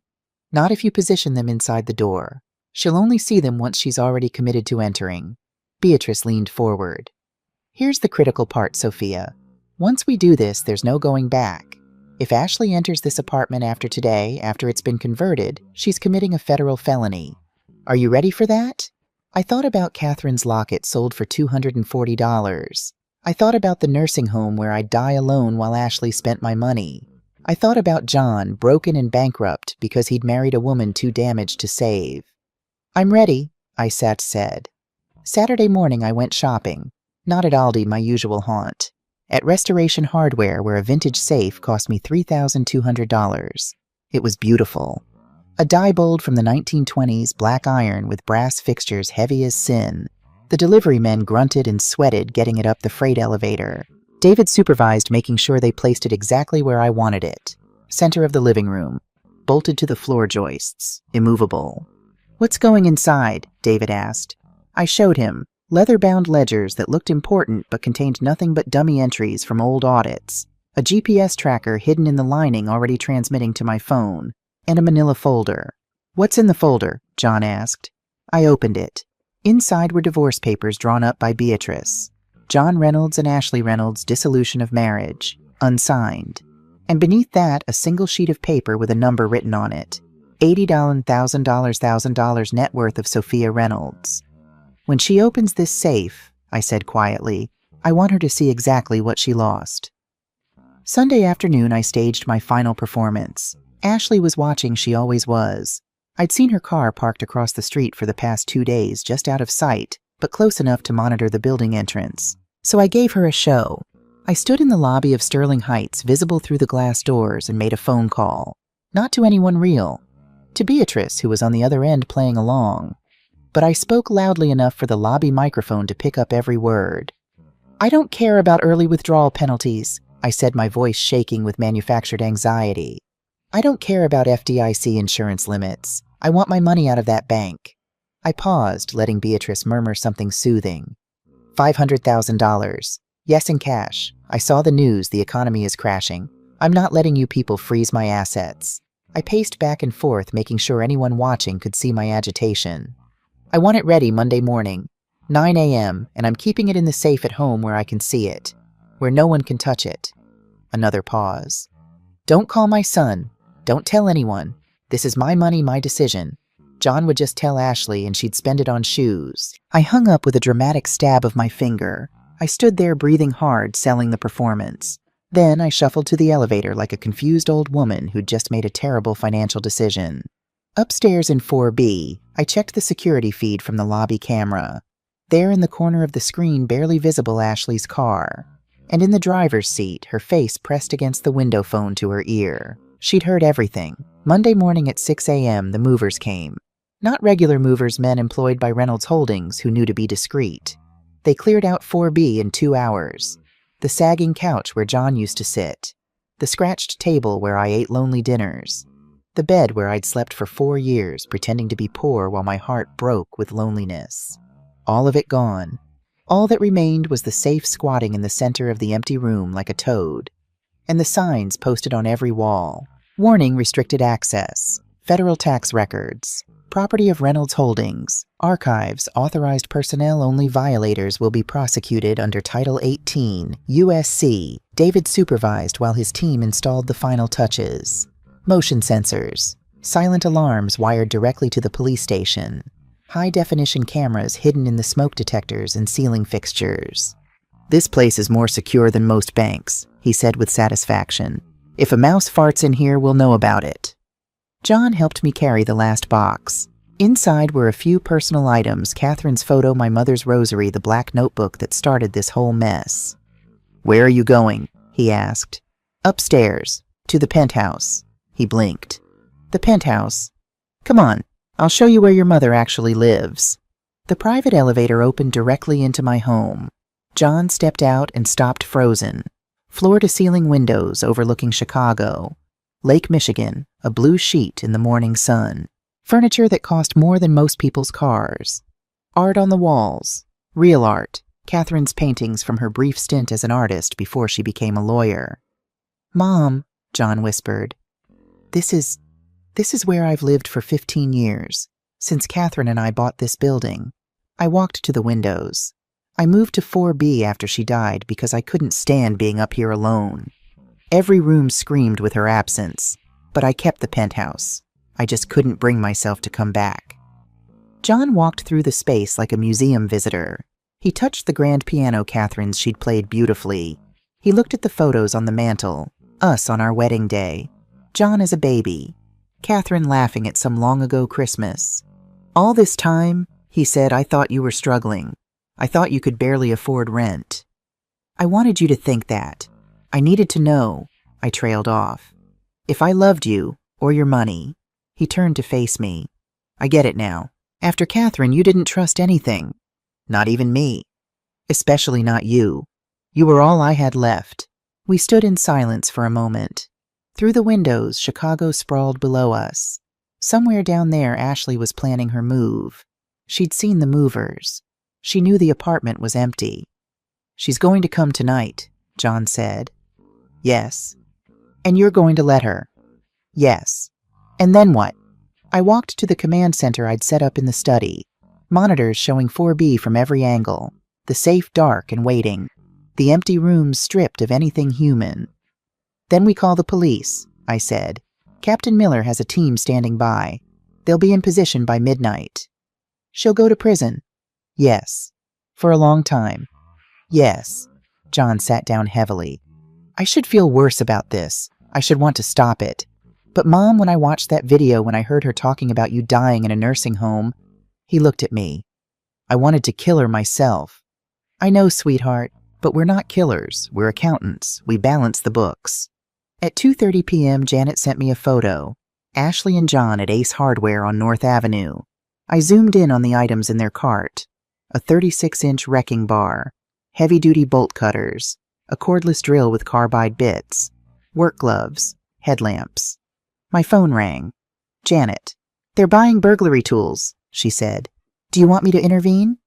Not if you position them inside the door. She'll only see them once she's already committed to entering. Beatrice leaned forward. Here's the critical part, Sophia. Once we do this, there's no going back. If Ashley enters this apartment after today, after it's been converted, she's committing a federal felony. Are you ready for that? I thought about Catherine's locket sold for $240. I thought about the nursing home where I'd die alone while Ashley spent my money. I thought about John, broken and bankrupt because he'd married a woman too damaged to save. I'm ready, I said. Saturday morning I went shopping. Not at Aldi, my usual haunt. At Restoration Hardware, where a vintage safe cost me $3,200. It was beautiful. A Diebold from the 1920s, black iron with brass fixtures heavy as sin. The delivery men grunted and sweated getting it up the freight elevator. David supervised making sure they placed it exactly where I wanted it. Center of the living room. Bolted to the floor joists. Immovable. What's going inside? David asked. I showed him. Leather-bound ledgers that looked important but contained nothing but dummy entries from old audits. A GPS tracker hidden in the lining already transmitting to my phone. And a manila folder. What's in the folder? John asked. I opened it. Inside were divorce papers drawn up by Beatrice. John Reynolds and Ashley Reynolds' dissolution of marriage, unsigned. And beneath that, a single sheet of paper with a number written on it. $80,000 net worth of Sophia Reynolds. When she opens this safe, I said quietly, I want her to see exactly what she lost. Sunday afternoon, I staged my final performance. Ashley was watching, she always was. I'd seen her car parked across the street for the past 2 days, just out of sight, but close enough to monitor the building entrance. So I gave her a show. I stood in the lobby of Sterling Heights, visible through the glass doors, and made a phone call. Not to anyone real. to Beatrice, who was on the other end playing along. But I spoke loudly enough for the lobby microphone to pick up every word. "I don't care about early withdrawal penalties," I said, my voice shaking with manufactured anxiety. "I don't care about FDIC insurance limits. I want my money out of that bank." I paused, letting Beatrice murmur something soothing. $500,000. Yes, in cash. I saw the news, the economy is crashing. I'm not letting you people freeze my assets. I paced back and forth, making sure anyone watching could see my agitation. "I want it ready Monday morning, 9 a.m., and I'm keeping it in the safe at home where I can see it, where no one can touch it." Another pause. "Don't call my son. Don't tell anyone. This is my money, my decision. John would just tell Ashley and she'd spend it on shoes." I hung up with a dramatic stab of my finger. I stood there breathing hard, selling the performance. Then I shuffled to the elevator like a confused old woman who'd just made a terrible financial decision. Upstairs in 4B, I checked the security feed from the lobby camera. There in the corner of the screen, barely visible, Ashley's car. And in the driver's seat, her face pressed against the window phone to her ear. She'd heard everything. Monday morning at 6 a.m., the movers came. Not regular movers, men employed by Reynolds Holdings who knew to be discreet. They cleared out 4B in 2 hours. The sagging couch where John used to sit. The scratched table where I ate lonely dinners. The bed where I'd slept for 4 years, pretending to be poor while my heart broke with loneliness. All of it gone. All that remained was the safe squatting in the center of the empty room like a toad. And the signs posted on every wall. Warning: restricted access. Federal tax records. Property of Reynolds Holdings. Archives. Authorized personnel only. Violators will be prosecuted under Title 18, USC. David supervised while his team installed the final touches. Motion sensors. Silent alarms wired directly to the police station. High-definition cameras hidden in the smoke detectors and ceiling fixtures. "This place is more secure than most banks," he said with satisfaction. "If a mouse farts in here, we'll know about it." John helped me carry the last box. Inside were a few personal items: Catherine's photo, my mother's rosary, the black notebook that started this whole mess. "Where are you going?" he asked. "Upstairs. To the penthouse." He blinked. "The penthouse? Come on. I'll show you where your mother actually lives." The private elevator opened directly into my home. John stepped out and stopped frozen. Floor-to-ceiling windows overlooking Chicago. Lake Michigan, a blue sheet in the morning sun. Furniture that cost more than most people's cars. Art on the walls. Real art. Catherine's paintings from her brief stint as an artist before she became a lawyer. "Mom," John whispered, This is where I've lived for 15 years, since Catherine and I bought this building." I walked to the windows. I moved to 4B after she died because I couldn't stand being up here alone. Every room screamed with her absence, but I kept the penthouse. I just couldn't bring myself to come back. John walked through the space like a museum visitor. He touched the grand piano she'd played beautifully. He looked at the photos on the mantel, us on our wedding day, John as a baby, Catherine laughing at some long-ago Christmas. "All this time," he said, "I thought you were struggling. I thought you could barely afford rent." "I wanted you to think that. I needed to know," I trailed off. "If I loved you, or your money." He turned to face me. "I get it now. After Catherine, you didn't trust anything. Not even me. Especially not you. You were all I had left." We stood in silence for a moment. Through the windows, Chicago sprawled below us. Somewhere down there, Ashley was planning her move. She'd seen the movers. She knew the apartment was empty. "She's going to come tonight," John said. "Yes." "And you're going to let her?" "Yes." "And then what?" I walked to the command center I'd set up in the study. Monitors showing 4B from every angle. The safe dark and waiting. The empty rooms stripped of anything human. "Then we call the police," I said. "Captain Miller has a team standing by. They'll be in position by midnight." "She'll go to prison?" "Yes." "For a long time?" "Yes." John sat down heavily. "I should feel worse about this. I should want to stop it. But Mom, when I watched that video, when I heard her talking about you dying in a nursing home," he looked at me. "I wanted to kill her myself." "I know, sweetheart, but we're not killers. We're accountants. We balance the books." At 2:30 p.m., Janet sent me a photo. Ashley and John at Ace Hardware on North Avenue. I zoomed in on the items in their cart. A 36-inch wrecking bar, heavy-duty bolt cutters, a cordless drill with carbide bits, work gloves, headlamps. My phone rang. Janet. "They're buying burglary tools," she said. "Do you want me to intervene?"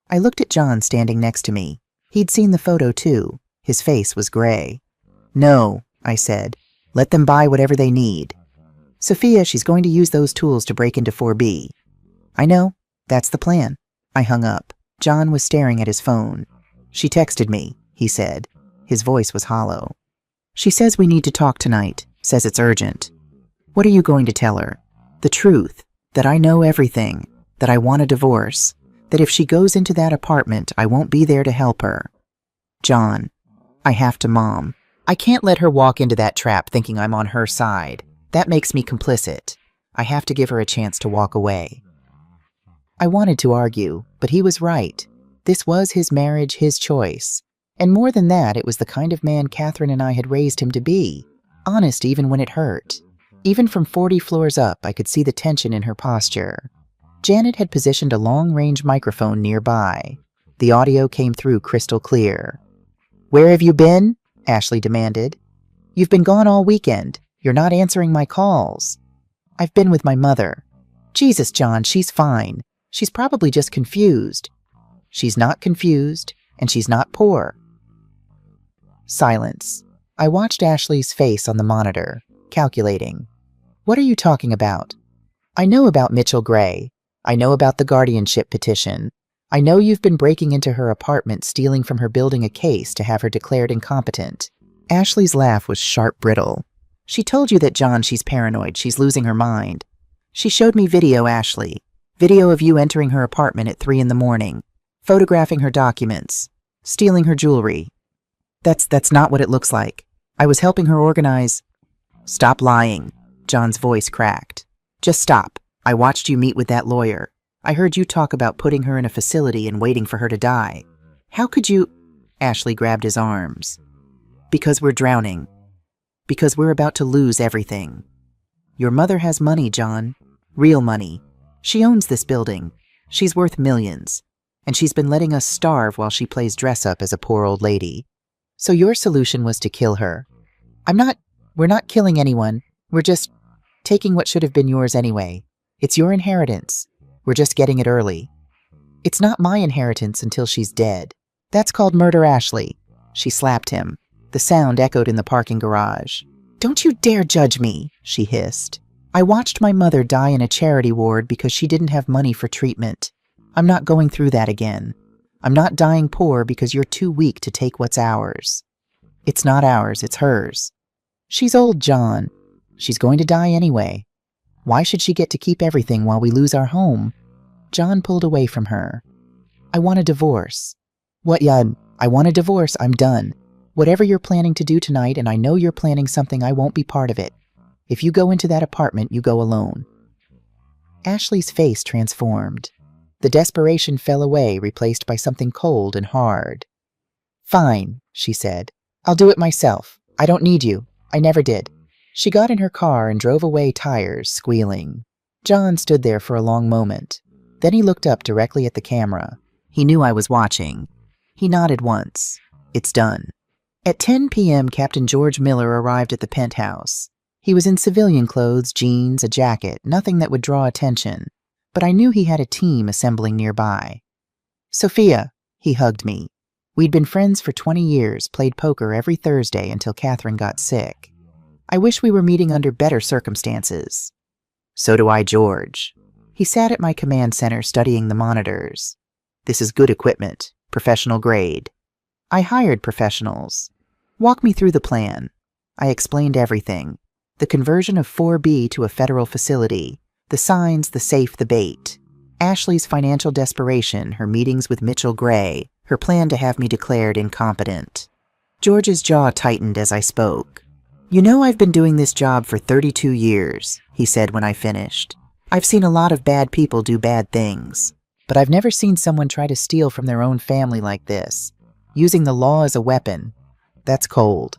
I looked at John standing next to me. He'd seen the photo too. His face was gray. "No," I said. "Let them buy whatever they need. Sophia, she's going to use those tools to break into 4B. "I know. That's the plan." I hung up. John was staring at his phone. "She texted me," he said. His voice was hollow. "She says we need to talk tonight. Says it's urgent." "What are you going to tell her?" "The truth. That I know everything. That I want a divorce. That if she goes into that apartment, I won't be there to help her." "John, I have to, Mom. I can't let her walk into that trap thinking I'm on her side. That makes me complicit. I have to give her a chance to walk away." I wanted to argue, but he was right. This was his marriage, his choice. And more than that, it was the kind of man Catherine and I had raised him to be. Honest even when it hurt. Even from 40 floors up, I could see the tension in her posture. Janet had positioned a long-range microphone nearby. The audio came through crystal clear. "Where have you been?" Ashley demanded. "You've been gone all weekend. You're not answering my calls." "I've been with my mother." "Jesus, John, she's fine. She's probably just confused." "She's not confused, and she's not poor." Silence. I watched Ashley's face on the monitor, calculating. "What are you talking about?" "I know about Mitchell Gray. I know about the guardianship petition. I know you've been breaking into her apartment, stealing from her, building a case to have her declared incompetent." Ashley's laugh was sharp brittle. "She told you that, John, she's paranoid. She's losing her mind. She showed me video, Ashley. Video of you entering her apartment at 3 in the morning, photographing her documents, stealing her jewelry. That's not what it looks like. I was helping her organize—" "Stop lying." John's voice cracked. "Just stop. I watched you meet with that lawyer. I heard you talk about putting her in a facility and waiting for her to die. How could you—" Ashley grabbed his arms. "Because we're drowning. Because we're about to lose everything. Your mother has money, John. Real money. She owns this building. She's worth millions. And she's been letting us starve while she plays dress-up as a poor old lady. So your solution was to kill her. We're not killing anyone. We're just taking what should have been yours anyway. It's your inheritance. We're just getting it early. It's not my inheritance until she's dead. That's called murder, Ashley." She slapped him. The sound echoed in the parking garage. "Don't you dare judge me," she hissed. "I watched my mother die in a charity ward because she didn't have money for treatment. I'm not going through that again. I'm not dying poor because you're too weak to take what's ours. It's not ours, it's hers. She's old, John. She's going to die anyway. Why should she get to keep everything while we lose our home?" John pulled away from her. "I want a divorce." "What, Yad? I want a divorce. I'm done. Whatever you're planning to do tonight, and I know you're planning something, I won't be part of it. If you go into that apartment, you go alone." Ashley's face transformed. The desperation fell away, replaced by something cold and hard. "Fine," she said. "I'll do it myself. I don't need you. I never did." She got in her car and drove away, tires squealing. John stood there for a long moment. Then he looked up directly at the camera. He knew I was watching. He nodded once. "It's done." At 10 p.m., Captain George Miller arrived at the penthouse. He was in civilian clothes, jeans, a jacket, nothing that would draw attention. But I knew he had a team assembling nearby. "Sophia," he hugged me. We'd been friends for 20 years, played poker every Thursday until Catherine got sick. I wish we were meeting under better circumstances. "So do I, George." He sat at my command center studying the monitors. "This is good equipment, professional grade. I hired professionals. Walk me through the plan." I explained everything. The conversion of 4B to a federal facility, the signs, the safe, the bait. Ashley's financial desperation, her meetings with Mitchell Gray, her plan to have me declared incompetent. George's jaw tightened as I spoke. "You know, I've been doing this job for 32 years, he said when I finished. "I've seen a lot of bad people do bad things, but I've never seen someone try to steal from their own family like this, using the law as a weapon. That's cold.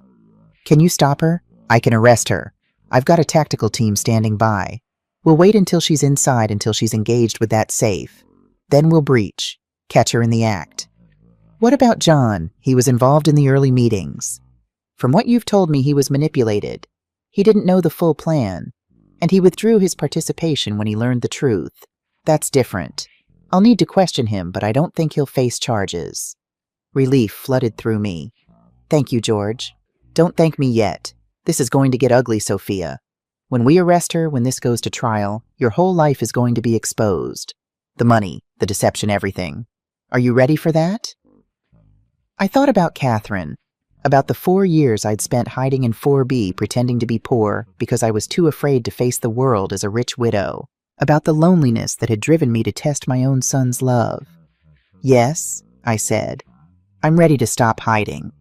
Can you stop her? I can arrest her." I've got a tactical team standing by. We'll wait until she's inside until she's engaged with that safe. Then we'll breach. Catch her in the act. What about John? He was involved in the early meetings. From what you've told me, he was manipulated. He didn't know the full plan, and he withdrew his participation when he learned the truth. That's different. I'll need to question him, but I don't think he'll face charges. Relief flooded through me. Thank you, George. Don't thank me yet. This is going to get ugly, Sophia. When we arrest her, when this goes to trial, your whole life is going to be exposed. The money, the deception, everything. Are you ready for that? I thought about Catherine, about the 4 years I'd spent hiding in 4B pretending to be poor because I was too afraid to face the world as a rich widow, about the loneliness that had driven me to test my own son's love. Yes, I said. I'm ready to stop hiding.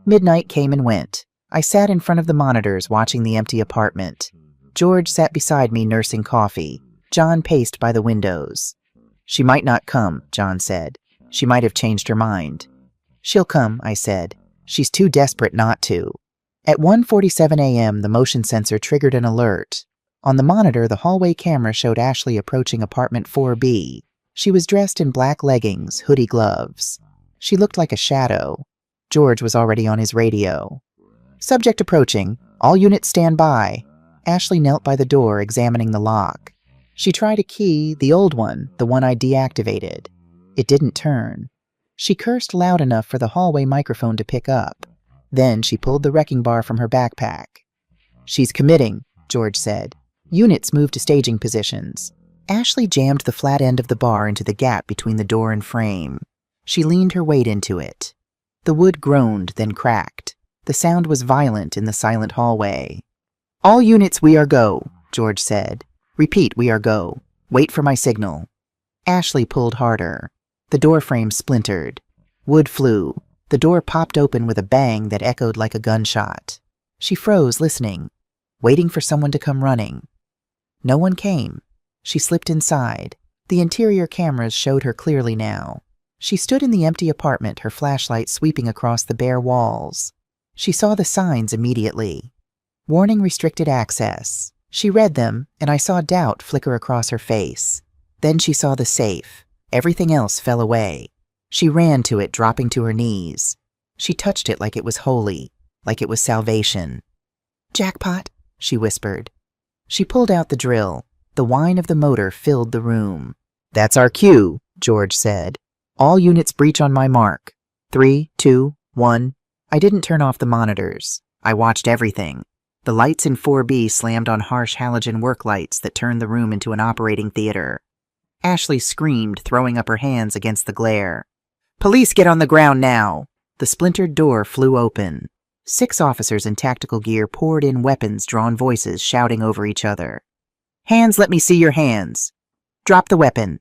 Midnight came and went. I sat in front of the monitors watching the empty apartment. George sat beside me nursing coffee. John paced by the windows. She might not come, John said. She might have changed her mind. She'll come, I said. She's too desperate not to. At 1:47 a.m., the motion sensor triggered an alert. On the monitor, the hallway camera showed Ashley approaching apartment 4B. She was dressed in black leggings, hoodie gloves. She looked like a shadow. George was already on his radio. Subject approaching. All units stand by. Ashley knelt by the door, examining the lock. She tried a key, the old one, the one I deactivated. It didn't turn. She cursed loud enough for the hallway microphone to pick up. Then she pulled the wrecking bar from her backpack. She's committing, George said. Units moved to staging positions. Ashley jammed the flat end of the bar into the gap between the door and frame. She leaned her weight into it. The wood groaned, then cracked. The sound was violent in the silent hallway. All units, we are go, George said. Repeat, we are go. Wait for my signal. Ashley pulled harder. The door frame splintered. Wood flew. The door popped open with a bang that echoed like a gunshot. She froze, listening, waiting for someone to come running. No one came. She slipped inside. The interior cameras showed her clearly now. She stood in the empty apartment, her flashlight sweeping across the bare walls. She saw the signs immediately. Warning restricted access. She read them, and I saw doubt flicker across her face. Then she saw the safe. Everything else fell away. She ran to it, dropping to her knees. She touched it like it was holy, like it was salvation. Jackpot, she whispered. She pulled out the drill. The whine of the motor filled the room. That's our cue, George said. All units breach on my mark. 3, 2, 1. I didn't turn off the monitors. I watched everything. The lights in 4B slammed on harsh halogen work lights that turned the room into an operating theater. Ashley screamed, throwing up her hands against the glare. Police, get on the ground now! The splintered door flew open. 6 officers in tactical gear poured in, weapons, drawn voices shouting over each other. Hands, let me see your hands. Drop the weapon.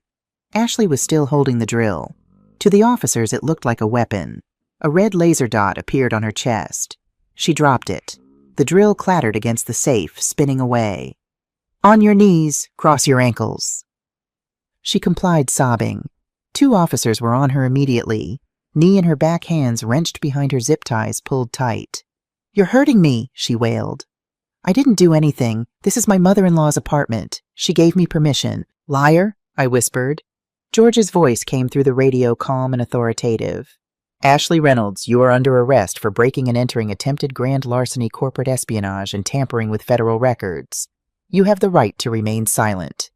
Ashley was still holding the drill. To the officers, it looked like a weapon. A red laser dot appeared on her chest. She dropped it. The drill clattered against the safe, spinning away. On your knees, cross your ankles. She complied, sobbing. 2 officers were on her immediately. Knee and her back hands wrenched behind her zip ties, pulled tight. You're hurting me, she wailed. I didn't do anything. This is my mother-in-law's apartment. She gave me permission. Liar, I whispered. George's voice came through the radio, calm and authoritative. Ashley Reynolds, you are under arrest for breaking and entering attempted grand larceny, corporate espionage, and tampering with federal records. You have the right to remain silent.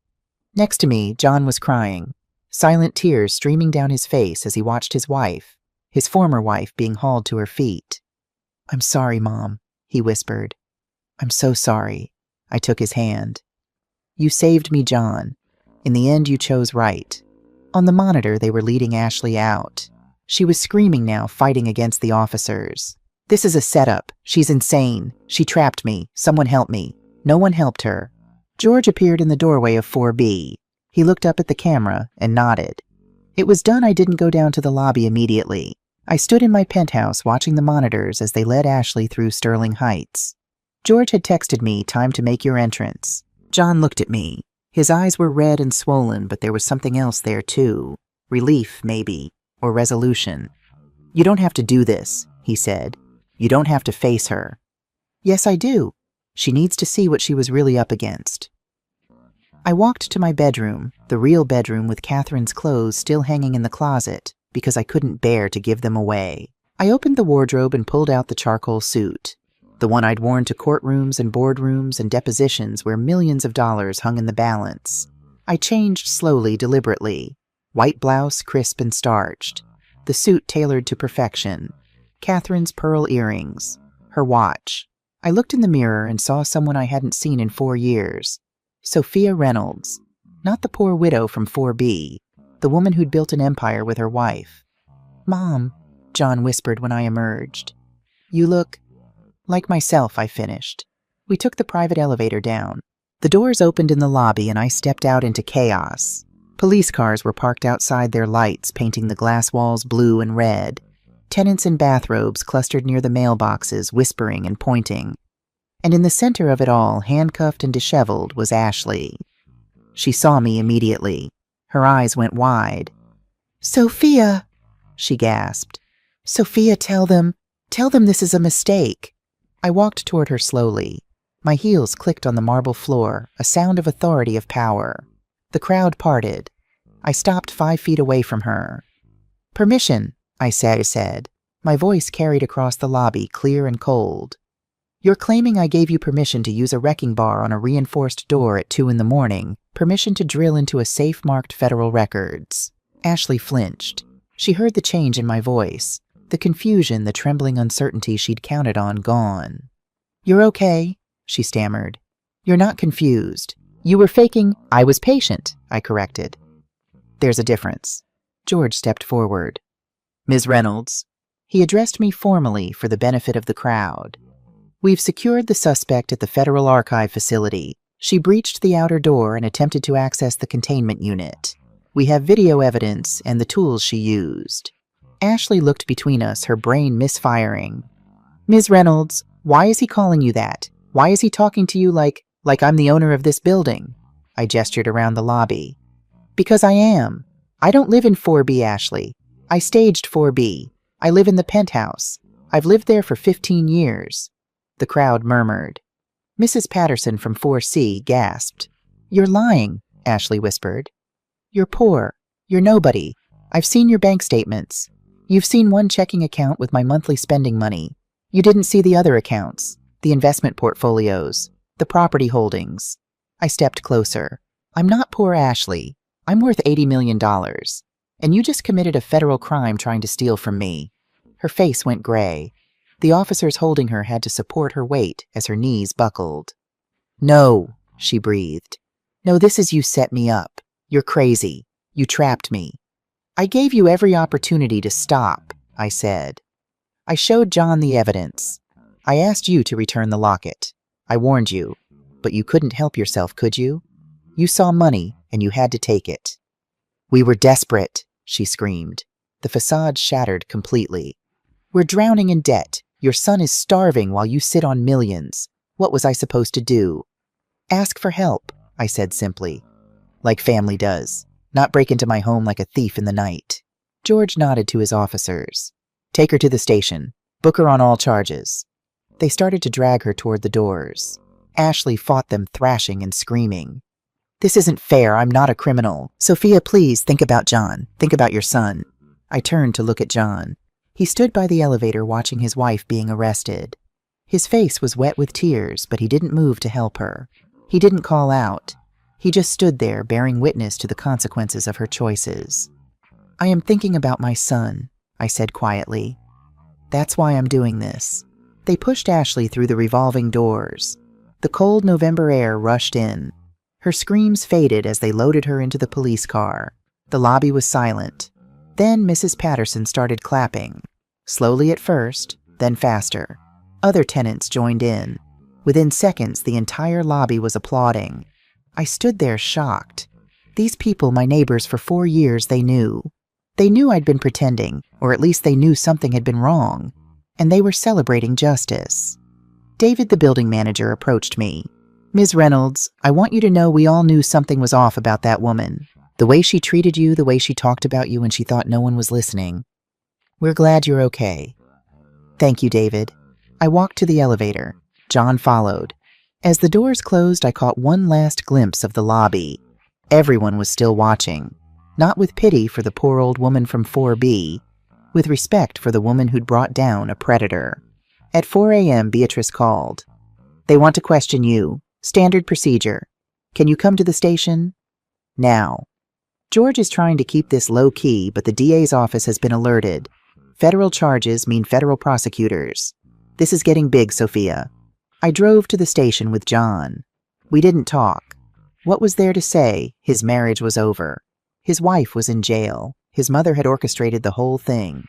Next to me, John was crying, silent tears streaming down his face as he watched his wife, his former wife, being hauled to her feet. I'm sorry, Mom, he whispered. I'm so sorry. I took his hand. You saved me, John. In the end, you chose right. On the monitor, they were leading Ashley out. She was screaming now, fighting against the officers. This is a setup. She's insane. She trapped me. Someone help me. No one helped her. George appeared in the doorway of 4B. He looked up at the camera and nodded. It was done. I didn't go down to the lobby immediately. I stood in my penthouse watching the monitors as they led Ashley through Sterling Heights. George had texted me, time to make your entrance. John looked at me. His eyes were red and swollen, but there was something else there too. Relief, maybe, or resolution. You don't have to do this, he said. You don't have to face her. Yes, I do. She needs to see what she was really up against. I walked to my bedroom, the real bedroom with Catherine's clothes still hanging in the closet, because I couldn't bear to give them away. I opened the wardrobe and pulled out the charcoal suit, the one I'd worn to courtrooms and boardrooms and depositions where millions of dollars hung in the balance. I changed slowly, deliberately. White blouse, crisp and starched. The suit tailored to perfection. Catherine's pearl earrings. Her watch. I looked in the mirror and saw someone I hadn't seen in 4 years. Sophia Reynolds. Not the poor widow from 4B. The woman who'd built an empire with her wife. "Mom," John whispered when I emerged. "You look..." "Like myself," I finished. We took the private elevator down. The doors opened in the lobby and I stepped out into chaos. Police cars were parked outside their lights, painting the glass walls blue and red. Tenants in bathrobes clustered near the mailboxes, whispering and pointing. And in the center of it all, handcuffed and disheveled, was Ashley. She saw me immediately. Her eyes went wide. "Sophia!" she gasped. "Sophia, tell them this is a mistake." I walked toward her slowly. My heels clicked on the marble floor, a sound of authority, of power. The crowd parted. I stopped 5 feet away from her. "Permission," I said. My voice carried across the lobby, clear and cold. "You're claiming I gave you permission to use a wrecking bar on a reinforced door at 2 in the morning, permission to drill into a safe marked federal records." Ashley flinched. She heard the change in my voice, the confusion, the trembling uncertainty she'd counted on gone. "You're okay," she stammered. "You're not confused. You were faking..." "I was patient," I corrected. "There's a difference." George stepped forward. "Ms. Reynolds." He addressed me formally for the benefit of the crowd. "We've secured the suspect at the Federal Archive facility. She breached the outer door and attempted to access the containment unit. We have video evidence and the tools she used." Ashley looked between us, her brain misfiring. "Ms. Reynolds, why is he calling you that? Why is he talking to you like I'm the owner of this building?" I gestured around the lobby. "Because I am. I don't live in 4B, Ashley. I staged 4B. I live in the penthouse. I've lived there for 15 years. The crowd murmured. Mrs. Patterson from 4C gasped. "You're lying," Ashley whispered. "You're poor. You're nobody. I've seen your bank statements. You've seen one checking account with my monthly spending money. You didn't see the other accounts, the investment portfolios, the property holdings." I stepped closer. "I'm not poor, Ashley. I'm worth $80 million. And you just committed a federal crime trying to steal from me." Her face went gray. The officers holding her had to support her weight as her knees buckled. "No," she breathed. "No, this is you set me up. You're crazy. You trapped me." "I gave you every opportunity to stop," I said. "I showed John the evidence. I asked you to return the locket. I warned you. But you couldn't help yourself, could you? You saw money, and you had to take it." "We were desperate," she screamed. The facade shattered completely. "We're drowning in debt. Your son is starving while you sit on millions. What was I supposed to do?" "Ask for help," I said simply. "Like family does. Not break into my home like a thief in the night." George nodded to his officers. "Take her to the station. Book her on all charges." They started to drag her toward the doors. Ashley fought them, thrashing and screaming. "This isn't fair. I'm not a criminal. Sophia, please, think about John. Think about your son." I turned to look at John. He stood by the elevator watching his wife being arrested. His face was wet with tears, but he didn't move to help her. He didn't call out. He just stood there, bearing witness to the consequences of her choices. "I am thinking about my son," I said quietly. "That's why I'm doing this." They pushed Ashley through the revolving doors. The cold November air rushed in. Her screams faded as they loaded her into the police car. The lobby was silent. Then Mrs. Patterson started clapping. Slowly at first, then faster. Other tenants joined in. Within seconds, the entire lobby was applauding. I stood there shocked. These people, my neighbors for 4 years, they knew. They knew I'd been pretending, or at least they knew something had been wrong. And they were celebrating justice. David, the building manager, approached me. "Ms. Reynolds, I want you to know we all knew something was off about that woman. The way she treated you, the way she talked about you when she thought no one was listening. We're glad you're okay." "Thank you, David." I walked to the elevator. John followed. As the doors closed, I caught one last glimpse of the lobby. Everyone was still watching, not with pity for the poor old woman from 4B, with respect for the woman who'd brought down a predator. At 4 a.m., Beatrice called. "They want to question you. Standard procedure. Can you come to the station?" Now. George is trying to keep this low-key, but the DA's office has been alerted. Federal charges mean federal prosecutors. This is getting big, Sophia. I drove to the station with John. We didn't talk. What was there to say? His marriage was over. His wife was in jail. His mother had orchestrated the whole thing.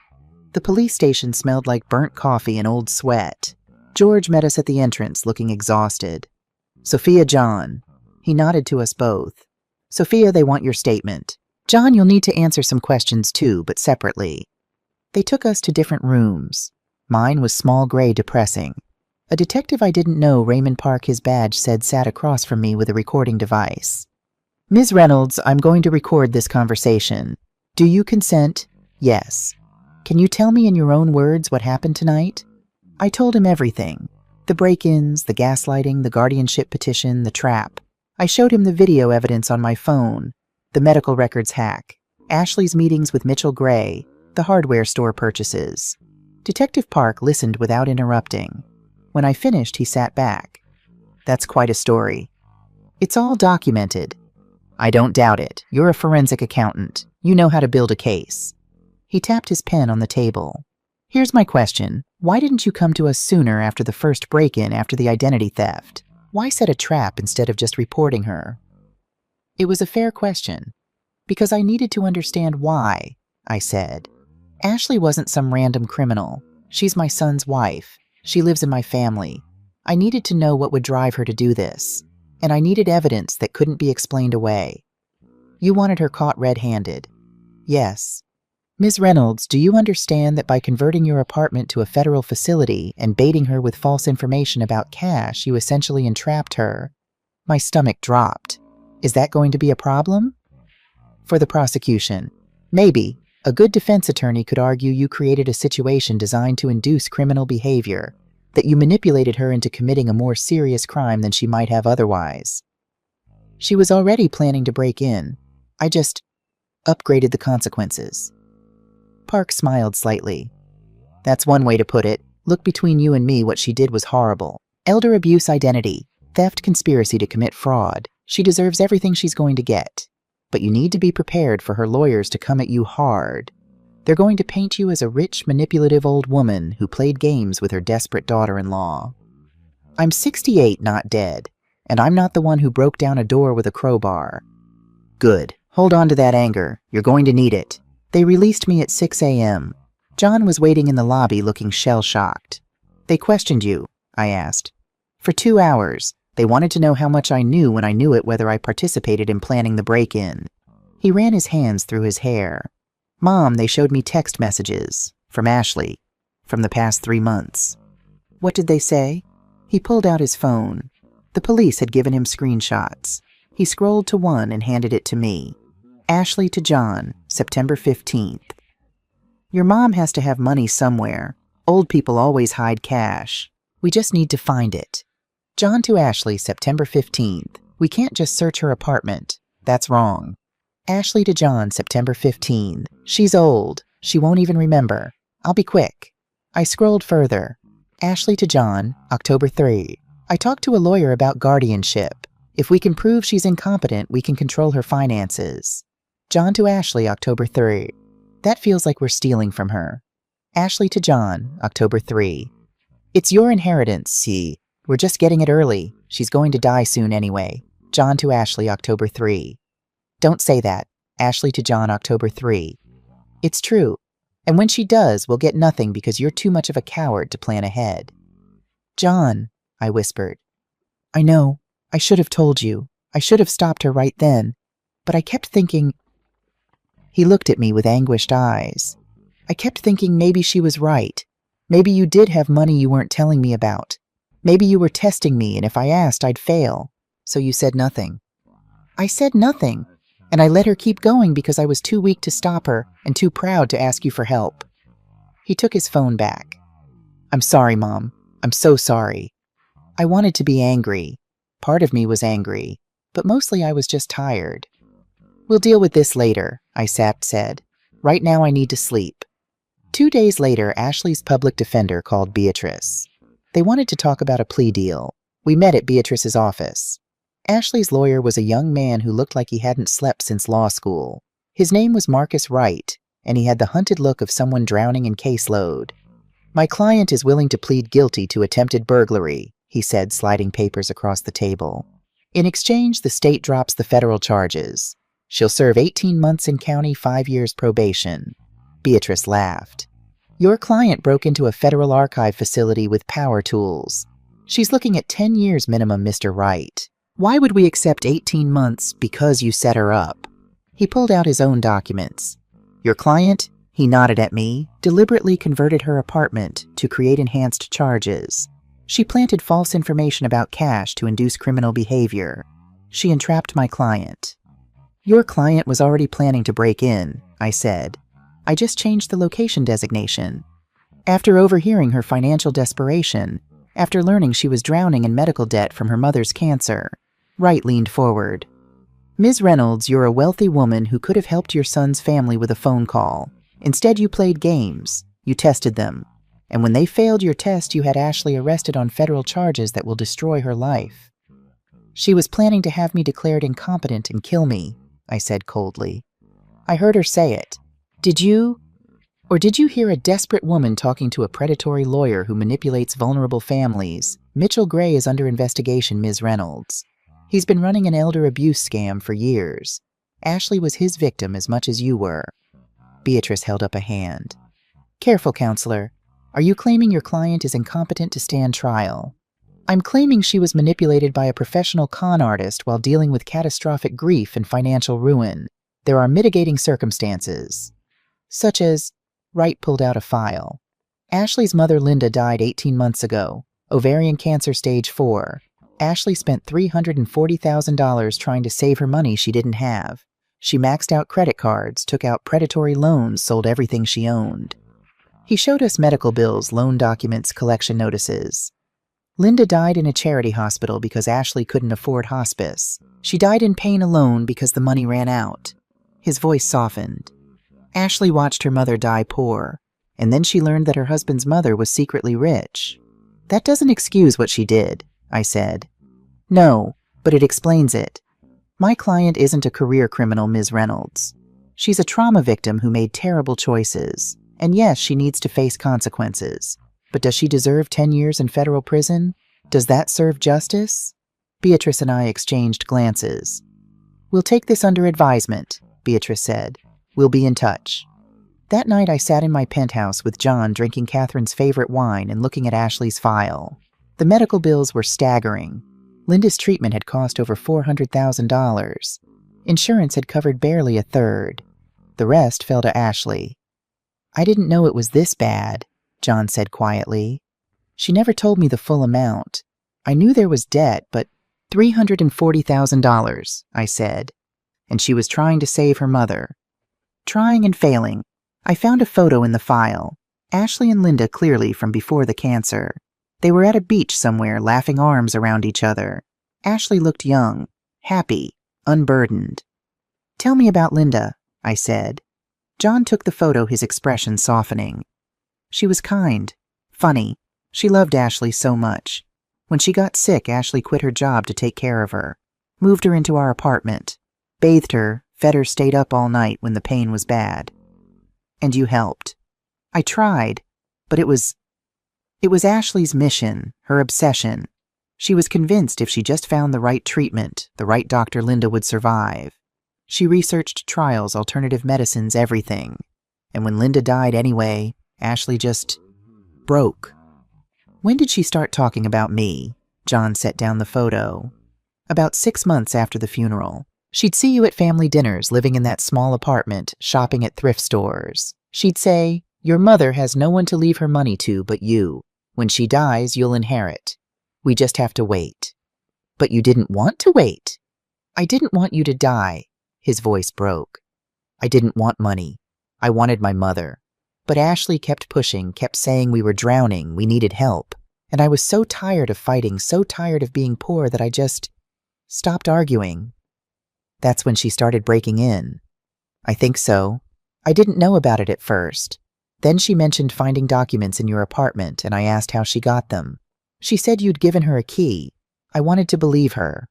The police station smelled like burnt coffee and old sweat. George met us at the entrance, looking exhausted. "Sophia, John." He nodded to us both. "Sophia, they want your statement. John, you'll need to answer some questions too, but separately." They took us to different rooms. Mine was small, gray, depressing. A detective I didn't know, Raymond Park, his badge said, sat across from me with a recording device. "Ms. Reynolds, I'm going to record this conversation. Do you consent?" "Yes." "Can you tell me in your own words what happened tonight?" I told him everything. The break-ins, the gaslighting, the guardianship petition, the trap. I showed him the video evidence on my phone, the medical records hack, Ashley's meetings with Mitchell Gray, the hardware store purchases. Detective Park listened without interrupting. When I finished, he sat back. "That's quite a story." "It's all documented." "I don't doubt it. You're a forensic accountant. You know how to build a case." He tapped his pen on the table. "Here's my question. Why didn't you come to us sooner after the first break-in after the identity theft? Why set a trap instead of just reporting her?" It was a fair question. "Because I needed to understand why," I said. "Ashley wasn't some random criminal. She's my son's wife. She lives in my family. I needed to know what would drive her to do this. And I needed evidence that couldn't be explained away." "You wanted her caught red-handed." "Yes." "Ms. Reynolds, do you understand that by converting your apartment to a federal facility and baiting her with false information about cash, you essentially entrapped her?" My stomach dropped. "Is that going to be a problem?" "For the prosecution. Maybe. A good defense attorney could argue you created a situation designed to induce criminal behavior, that you manipulated her into committing a more serious crime than she might have otherwise. She was already planning to break in. I just upgraded the consequences." Park smiled slightly. "That's one way to put it. Look, between you and me, what she did was horrible. Elder abuse, identity, theft, conspiracy to commit fraud. She deserves everything she's going to get. But you need to be prepared for her lawyers to come at you hard. They're going to paint you as a rich, manipulative old woman who played games with her desperate daughter-in-law. I'm 68, not dead, and I'm not the one who broke down a door with a crowbar." "Good. Hold on to that anger. You're going to need it." They released me at 6 a.m. John was waiting in the lobby looking shell-shocked. "They questioned you?" I asked. "For 2 hours. They wanted to know how much I knew when I knew it, whether I participated in planning the break-in." He ran his hands through his hair. "Mom, they showed me text messages. From Ashley. From the past 3 months." "What did they say?" He pulled out his phone. The police had given him screenshots. He scrolled to one and handed it to me. "Ashley to John, September 15th. Your mom has to have money somewhere. Old people always hide cash. We just need to find it. John to Ashley, September 15th. We can't just search her apartment. That's wrong. Ashley to John, September 15th. She's old. She won't even remember. I'll be quick." I scrolled further. Ashley to John, October 3. I talked to a lawyer about guardianship. If we can prove she's incompetent, we can control her finances. John to Ashley, October 3. That feels like we're stealing from her. Ashley to John, October 3. It's your inheritance, see. We're just getting it early. She's going to die soon anyway. John to Ashley, October 3. Don't say that. Ashley to John, October 3. It's true. And when she does, we'll get nothing because you're too much of a coward to plan ahead. John, I whispered. I know. I should have told you. I should have stopped her right then. But I kept thinking... He looked at me with anguished eyes. I kept thinking maybe she was right. Maybe you did have money you weren't telling me about. Maybe you were testing me, and if I asked, I'd fail. So you said nothing. I said nothing, and I let her keep going because I was too weak to stop her and too proud to ask you for help. He took his phone back. I'm sorry, Mom. I'm so sorry. I wanted to be angry. Part of me was angry, but mostly I was just tired. "We'll deal with this later," I said. "Right now I need to sleep." 2 days later, Ashley's public defender called Beatrice. They wanted to talk about a plea deal. We met at Beatrice's office. Ashley's lawyer was a young man who looked like he hadn't slept since law school. His name was Marcus Wright, and he had the hunted look of someone drowning in caseload. "My client is willing to plead guilty to attempted burglary," he said, sliding papers across the table. "In exchange, the state drops the federal charges. She'll serve 18 months in county, 5 years probation." Beatrice laughed. "Your client broke into a federal archive facility with power tools. She's looking at 10 years minimum, Mr. Wright. Why would we accept 18 months because you set her up?" He pulled out his own documents. "Your client," he nodded at me, "deliberately converted her apartment to create enhanced charges. She planted false information about cash to induce criminal behavior. She entrapped my client." "Your client was already planning to break in," I said. "I just changed the location designation. After overhearing her financial desperation, after learning she was drowning in medical debt from her mother's cancer." Wright leaned forward. "Ms. Reynolds, you're a wealthy woman who could have helped your son's family with a phone call. Instead, you played games. You tested them. And when they failed your test, you had Ashley arrested on federal charges that will destroy her life. She was planning to have me declared incompetent and kill me," I said coldly. "I heard her say it. Did you hear a desperate woman talking to a predatory lawyer who manipulates vulnerable families? Mitchell Gray is under investigation, Ms. Reynolds. He's been running an elder abuse scam for years. Ashley was his victim as much as you were." Beatrice held up a hand. "Careful, counselor. Are you claiming your client is incompetent to stand trial?" "I'm claiming she was manipulated by a professional con artist while dealing with catastrophic grief and financial ruin. There are mitigating circumstances." "Such as?" Wright pulled out a file. "Ashley's mother Linda died 18 months ago. Ovarian cancer stage 4. Ashley spent $340,000 trying to save her money she didn't have. She maxed out credit cards, took out predatory loans, sold everything she owned." He showed us medical bills, loan documents, collection notices. "Linda died in a charity hospital because Ashley couldn't afford hospice. She died in pain alone because the money ran out." His voice softened. "Ashley watched her mother die poor, and then she learned that her husband's mother was secretly rich." "That doesn't excuse what she did," I said. "No, but it explains it. My client isn't a career criminal, Ms. Reynolds. She's a trauma victim who made terrible choices. And yes, she needs to face consequences. But does she deserve 10 years in federal prison? Does that serve justice?" Beatrice and I exchanged glances. "We'll take this under advisement," Beatrice said. "We'll be in touch." That night I sat in my penthouse with John drinking Catherine's favorite wine and looking at Ashley's file. The medical bills were staggering. Linda's treatment had cost over $400,000. Insurance had covered barely a third. The rest fell to Ashley. "I didn't know it was this bad," John said quietly. "She never told me the full amount. I knew there was debt, but $340,000, I said. And she was trying to save her mother. Trying and failing. I found a photo in the file. Ashley and Linda clearly from before the cancer. They were at a beach somewhere, laughing arms around each other. Ashley looked young, happy, unburdened. "Tell me about Linda," I said. John took the photo, his expression softening. "She was kind, funny. She loved Ashley so much. When she got sick, Ashley quit her job to take care of her. Moved her into our apartment. Bathed her, fed her, stayed up all night when the pain was bad. And you helped." "I tried, but it was Ashley's mission, her obsession. She was convinced if she just found the right treatment, the right doctor, Linda would survive. She researched trials, alternative medicines, everything. And when Linda died anyway, Ashley just broke." "When did she start talking about me?" John set down the photo. "About 6 months after the funeral. She'd see you at family dinners, living in that small apartment, shopping at thrift stores. She'd say, 'Your mother has no one to leave her money to but you. When she dies, you'll inherit. We just have to wait.' But you didn't want to wait." "I didn't want you to die." His voice broke. "I didn't want money. I wanted my mother. But Ashley kept pushing, kept saying we were drowning, we needed help. And I was so tired of fighting, so tired of being poor that I just stopped arguing. That's when she started breaking in. I think so. I didn't know about it at first. Then she mentioned finding documents in your apartment, and I asked how she got them. She said you'd given her a key. I wanted to believe her.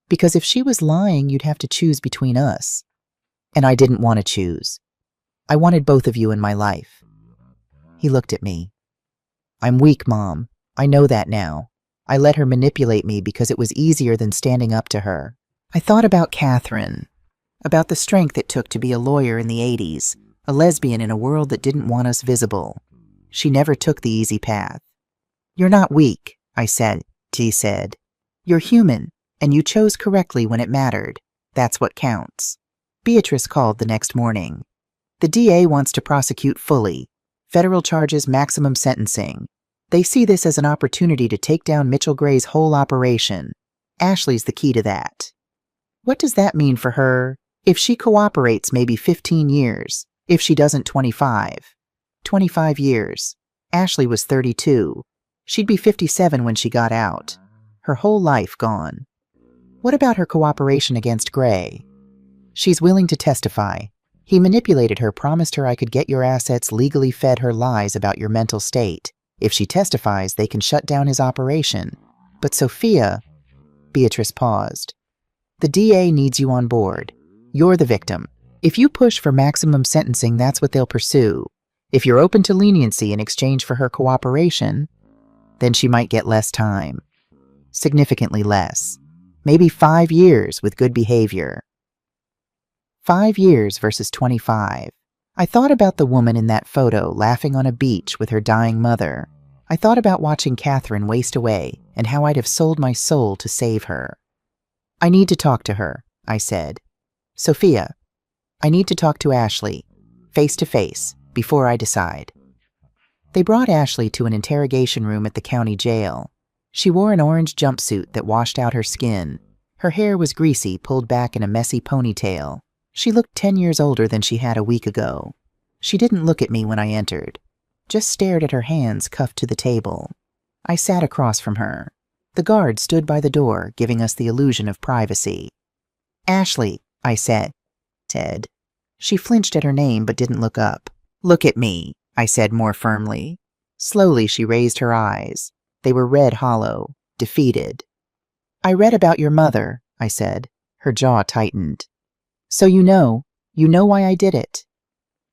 Because if she was lying, you'd have to choose between us. And I didn't want to choose. I wanted both of you in my life. He looked at me. I'm weak, Mom. I know that now. I let her manipulate me because it was easier than standing up to her. I thought about Catherine, about the strength it took to be a lawyer in the 80s, a lesbian in a world that didn't want us visible. She never took the easy path. You're not weak, I said. She said. You're human, and you chose correctly when it mattered. That's what counts. Beatrice called the next morning. The DA wants to prosecute fully. Federal charges, maximum sentencing. They see this as an opportunity to take down Mitchell Gray's whole operation. Ashley's the key to that. What does that mean for her? If she cooperates, maybe 15 years. If she doesn't, 25. 25 years. Ashley was 32. She'd be 57 when she got out. Her whole life gone. What about her cooperation against Gray? She's willing to testify. He manipulated her, promised her I could get your assets, legally fed her lies about your mental state. If she testifies, they can shut down his operation. But Sophia... Beatrice paused. The DA needs you on board. You're the victim. If you push for maximum sentencing, that's what they'll pursue. If you're open to leniency in exchange for her cooperation, then she might get less time. Significantly less. Maybe 5 years with good behavior. 5 years versus 25. I thought about the woman in that photo laughing on a beach with her dying mother. I thought about watching Catherine waste away and how I'd have sold my soul to save her. I need to talk to her, I said. Sophia, I need to talk to Ashley, face to face, before I decide. They brought Ashley to an interrogation room at the county jail. She wore an orange jumpsuit that washed out her skin. Her hair was greasy, pulled back in a messy ponytail. She looked 10 years older than she had a week ago. She didn't look at me when I entered, just stared at her hands cuffed to the table. I sat across from her. The guard stood by the door, giving us the illusion of privacy. Ashley, I said. Ted. She flinched at her name but didn't look up. Look at me, I said more firmly. Slowly she raised her eyes. They were red hollow, defeated. I read about your mother, I said. Her jaw tightened. So you know why I did it.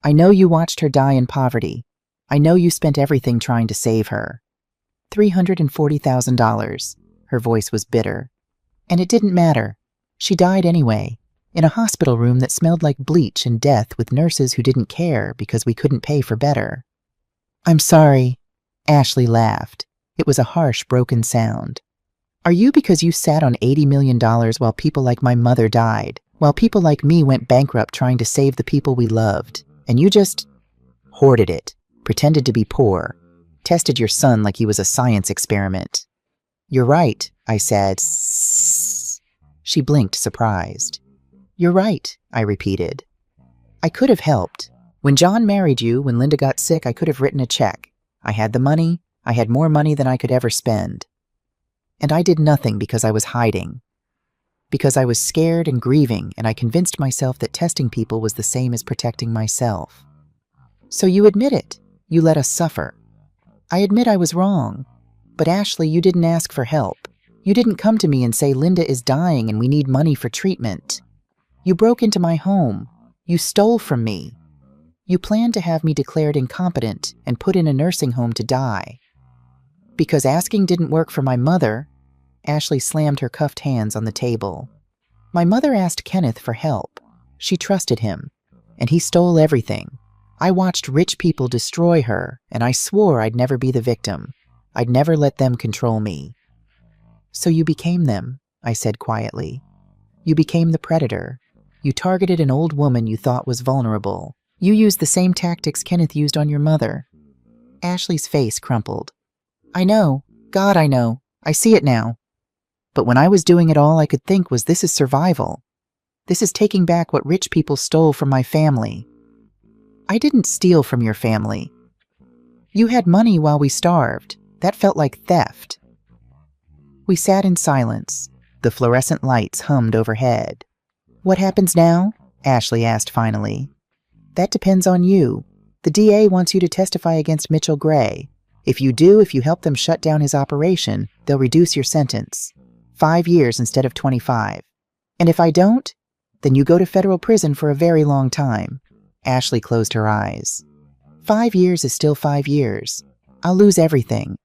I know you watched her die in poverty. I know you spent everything trying to save her. $340,000. Her voice was bitter. And it didn't matter. She died anyway, in a hospital room that smelled like bleach and death with nurses who didn't care because we couldn't pay for better. I'm sorry. Ashley laughed. It was a harsh, broken sound. Are you because you sat on $80 million while people like my mother died, while people like me went bankrupt trying to save the people we loved, and you just hoarded it, pretended to be poor, tested your son like he was a science experiment? You're right, I said. She blinked, surprised. You're right, I repeated. I could have helped. When John married you, when Linda got sick, I could have written a check. I had the money. I had more money than I could ever spend. And I did nothing because I was hiding. Because I was scared and grieving, and I convinced myself that testing people was the same as protecting myself. So you admit it. You let us suffer. I admit I was wrong. But Ashley, you didn't ask for help. You didn't come to me and say, Linda is dying and we need money for treatment. You broke into my home. You stole from me. You planned to have me declared incompetent and put in a nursing home to die. Because asking didn't work for my mother, Ashley slammed her cuffed hands on the table. My mother asked Kenneth for help. She trusted him, and he stole everything. I watched rich people destroy her, and I swore I'd never be the victim. I'd never let them control me. So you became them, I said quietly. You became the predator. You targeted an old woman you thought was vulnerable. You used the same tactics Kenneth used on your mother. Ashley's face crumpled. I know. God, I know. I see it now. But when I was doing it, all I could think was, this is survival. This is taking back what rich people stole from my family. I didn't steal from your family. You had money while we starved. That felt like theft. We sat in silence. The fluorescent lights hummed overhead. "What happens now?" Ashley asked finally. "That depends on you. The DA wants you to testify against Mitchell Gray. If you help them shut down his operation, they'll reduce your sentence. 5 years instead of 25. And if I don't, then you go to federal prison for a very long time." Ashley closed her eyes. 5 years is still 5 years. I'll lose everything.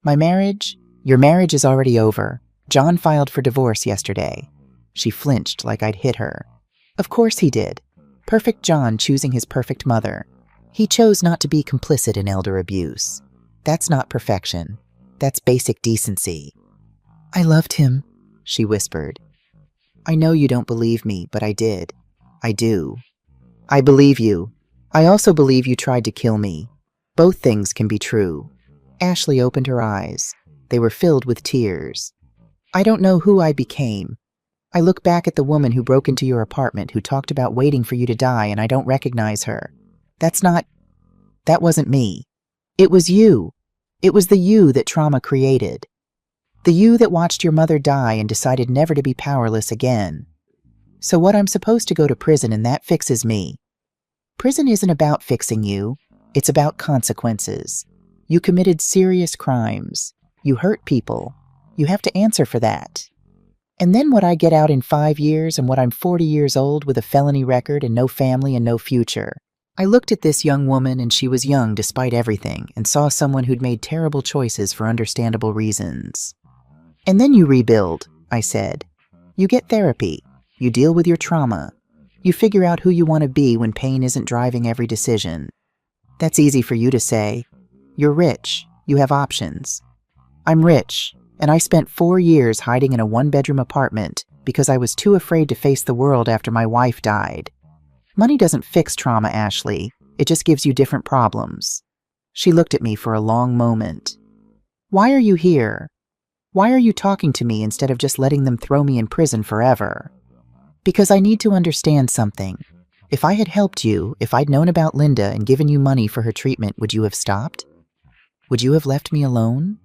My marriage? Your marriage is already over. John filed for divorce yesterday. She flinched like I'd hit her. Of course he did. Perfect John choosing his perfect mother. He chose not to be complicit in elder abuse. That's not perfection. That's basic decency. "I loved him," she whispered. "I know you don't believe me, but I did. I do. I believe you. I also believe you tried to kill me. Both things can be true." Ashley opened her eyes. They were filled with tears. "I don't know who I became. I look back at the woman who broke into your apartment, who talked about waiting for you to die, and I don't recognize her. That wasn't me. It was you. It was the you that trauma created. The you that watched your mother die and decided never to be powerless again. So what, I'm supposed to go to prison and that fixes me? Prison isn't about fixing you. It's about consequences. You committed serious crimes. You hurt people. You have to answer for that. And then what, I get out in 5 years and what, I'm 40 years old with a felony record and no family and no future. I looked at this young woman, and she was young despite everything, and saw someone who'd made terrible choices for understandable reasons. And then you rebuild," I said. "You get therapy. You deal with your trauma. You figure out who you want to be when pain isn't driving every decision. That's easy for you to say. You're rich. You have options. I'm rich, and I spent 4 years hiding in a 1-bedroom apartment because I was too afraid to face the world after my wife died. Money doesn't fix trauma, Ashley. It just gives you different problems." She looked at me for a long moment. "Why are you here? Why are you talking to me instead of just letting them throw me in prison forever?" "Because I need to understand something. If I had helped you, if I'd known about Linda and given you money for her treatment, would you have stopped? Would you have left me alone?"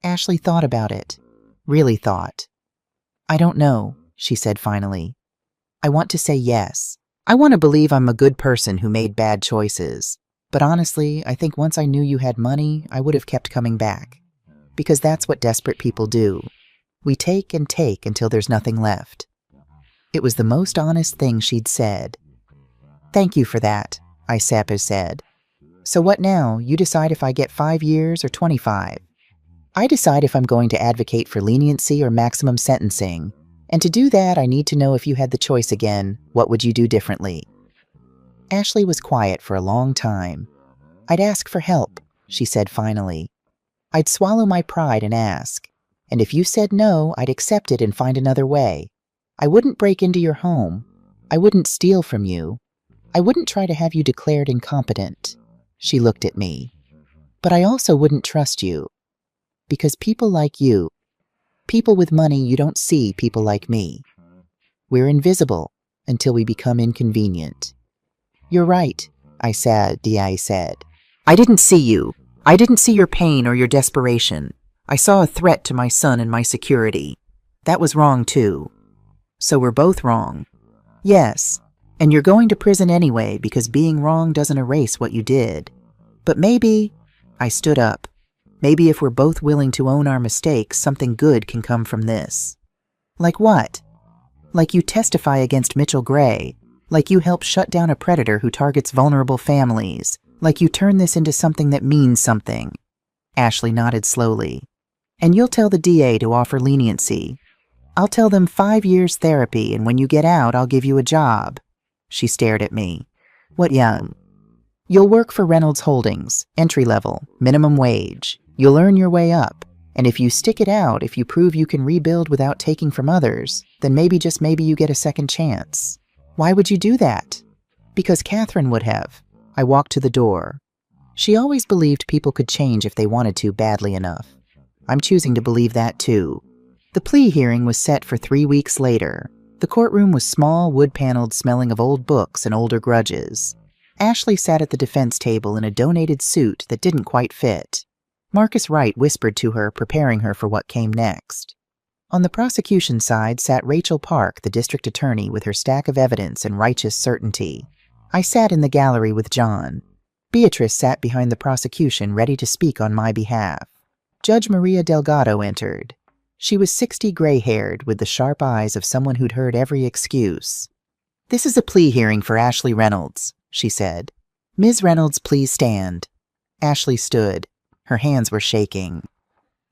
Ashley thought about it. Really thought. "I don't know," she said finally. "I want to say yes. I want to believe I'm a good person who made bad choices. But honestly, I think once I knew you had money, I would have kept coming back. Because that's what desperate people do. We take and take until there's nothing left." It was the most honest thing she'd said. "Thank you for that," I said. "So what now? You decide if I get 5 years or 25. I decide if I'm going to advocate for leniency or maximum sentencing. And to do that, I need to know, if you had the choice again, what would you do differently?" Ashley was quiet for a long time. "I'd ask for help," she said finally. "I'd swallow my pride and ask. And if you said no, I'd accept it and find another way. I wouldn't break into your home. I wouldn't steal from you. I wouldn't try to have you declared incompetent." She looked at me. "But I also wouldn't trust you. Because people like you, people with money, you don't see people like me. We're invisible until we become inconvenient." "You're right," I said. "I didn't see you. I didn't see your pain or your desperation. I saw a threat to my son and my security. That was wrong too. So we're both wrong. Yes, and you're going to prison anyway because being wrong doesn't erase what you did. But maybe," I stood up, "maybe if we're both willing to own our mistakes, something good can come from this." "Like what?" "Like you testify against Mitchell Gray. Like you help shut down a predator who targets vulnerable families. Like you turn this into something that means something." Ashley nodded slowly. "And you'll tell the DA to offer leniency. I'll tell them 5 years therapy, and when you get out, I'll give you a job." She stared at me. "What young?" "You'll work for Reynolds Holdings, entry level, minimum wage. You'll earn your way up. And if you stick it out, if you prove you can rebuild without taking from others, then maybe, just maybe, you get a second chance." "Why would you do that?" "Because Catherine would have." I walked to the door. She always believed people could change if they wanted to badly enough. I'm choosing to believe that too. The plea hearing was set for 3 weeks later. The courtroom was small, wood-paneled, smelling of old books and older grudges. Ashley sat at the defense table in a donated suit that didn't quite fit. Marcus Wright whispered to her, preparing her for what came next. On the prosecution side sat Rachel Park, the district attorney, with her stack of evidence and righteous certainty. I sat in the gallery with John. Beatrice sat behind the prosecution, ready to speak on my behalf. Judge Maria Delgado entered. She was 60, gray-haired, with the sharp eyes of someone who'd heard every excuse. "This is a plea hearing for Ashley Reynolds," she said. "Ms. Reynolds, please stand." Ashley stood. Her hands were shaking.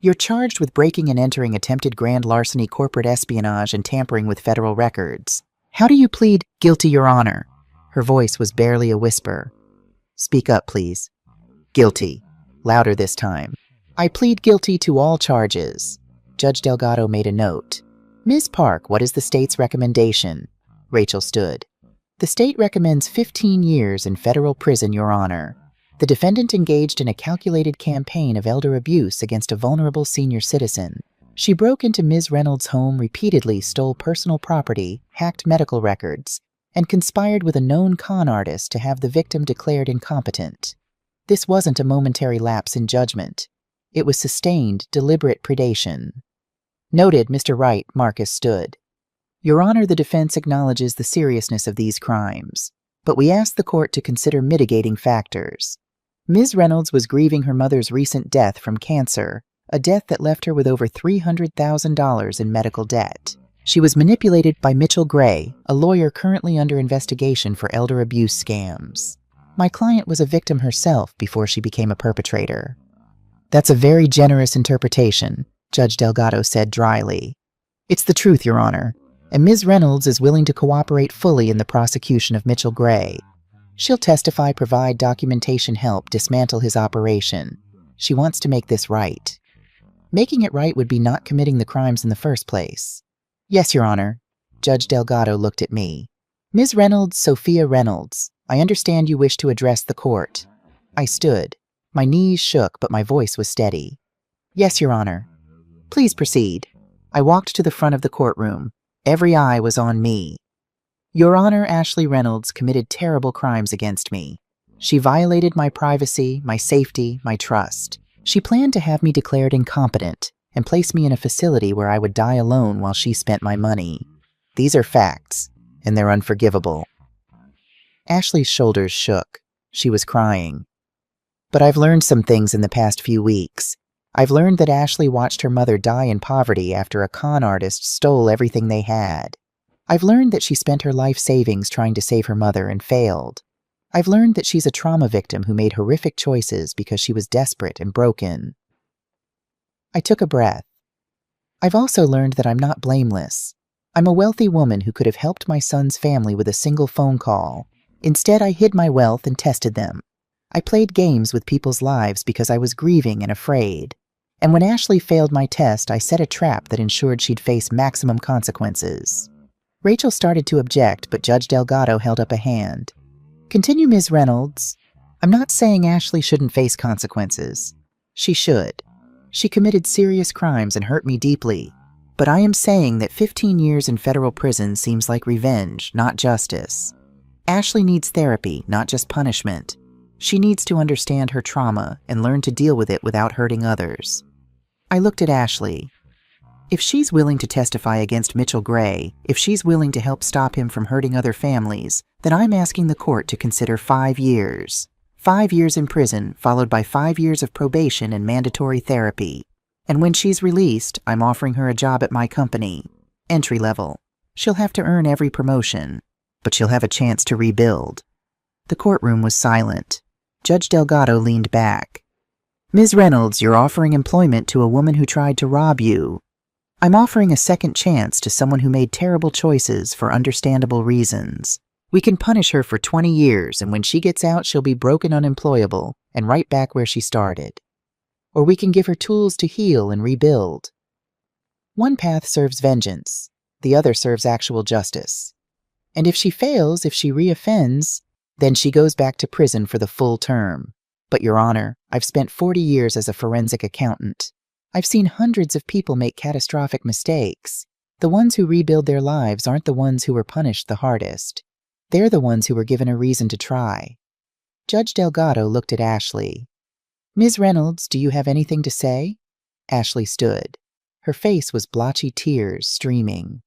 "You're charged with breaking and entering attempted grand larceny, corporate espionage, and tampering with federal records. How do you plead?" "Guilty, Your Honor." Her voice was barely a whisper. "Speak up, please." "Guilty." Louder this time. "I plead guilty to all charges." Judge Delgado made a note. "Ms. Park, what is the state's recommendation?" Rachel stood. "The state recommends 15 years in federal prison, Your Honor. The defendant engaged in a calculated campaign of elder abuse against a vulnerable senior citizen. She broke into Ms. Reynolds' home, repeatedly stole personal property, hacked medical records, and conspired with a known con artist to have the victim declared incompetent. This wasn't a momentary lapse in judgment. It was sustained, deliberate predation." "Noted, Mr. Wright," Marcus stood. "Your Honor, the defense acknowledges the seriousness of these crimes, but we ask the court to consider mitigating factors. Ms. Reynolds was grieving her mother's recent death from cancer, a death that left her with over $300,000 in medical debt. She was manipulated by Mitchell Gray, a lawyer currently under investigation for elder abuse scams. My client was a victim herself before she became a perpetrator." "That's a very generous interpretation," Judge Delgado said dryly. "It's the truth, Your Honor, and Ms. Reynolds is willing to cooperate fully in the prosecution of Mitchell Gray. She'll testify, provide documentation, help dismantle his operation. She wants to make this right. Making it right would be not committing the crimes in the first place." "Yes, Your Honor." Judge Delgado looked at me. "Ms. Reynolds, Sophia Reynolds, I understand you wish to address the court." I stood. My knees shook, but my voice was steady. "Yes, Your Honor." "Please proceed." I walked to the front of the courtroom. Every eye was on me. "Your Honor, Ashley Reynolds committed terrible crimes against me. She violated my privacy, my safety, my trust. She planned to have me declared incompetent and place me in a facility where I would die alone while she spent my money. These are facts, and they're unforgivable." Ashley's shoulders shook. She was crying. "But I've learned some things in the past few weeks. I've learned that Ashley watched her mother die in poverty after a con artist stole everything they had. I've learned that she spent her life savings trying to save her mother and failed. I've learned that she's a trauma victim who made horrific choices because she was desperate and broken." I took a breath. "I've also learned that I'm not blameless. I'm a wealthy woman who could have helped my son's family with a single phone call. Instead, I hid my wealth and tested them. I played games with people's lives because I was grieving and afraid. And when Ashley failed my test, I set a trap that ensured she'd face maximum consequences." Rachel started to object, but Judge Delgado held up a hand. "Continue, Ms. Reynolds. I'm not saying Ashley shouldn't face consequences. She should. She committed serious crimes and hurt me deeply. But I am saying that 15 years in federal prison seems like revenge, not justice. Ashley needs therapy, not just punishment. She needs to understand her trauma and learn to deal with it without hurting others." I looked at Ashley. If she's willing to testify against Mitchell Gray, if she's willing to help stop him from hurting other families, then I'm asking the court to consider 5 years. 5 years in prison, followed by 5 years of probation and mandatory therapy. And when she's released, I'm offering her a job at my company. Entry level. She'll have to earn every promotion, but she'll have a chance to rebuild. The courtroom was silent. Judge Delgado leaned back. "Ms. Reynolds, you're offering employment to a woman who tried to rob you. I'm offering a second chance to someone who made terrible choices for understandable reasons. We can punish her for 20 years, and when she gets out, she'll be broken, unemployable, and right back where she started. Or we can give her tools to heal and rebuild. One path serves vengeance, the other serves actual justice. And if she fails, if she reoffends, then she goes back to prison for the full term. But, Your Honor, I've spent 40 years as a forensic accountant. I've seen hundreds of people make catastrophic mistakes. The ones who rebuild their lives aren't the ones who were punished the hardest. They're the ones who were given a reason to try." Judge Delgado looked at Ashley. Ms. Reynolds, do you have anything to say? Ashley stood. Her face was blotchy tears streaming.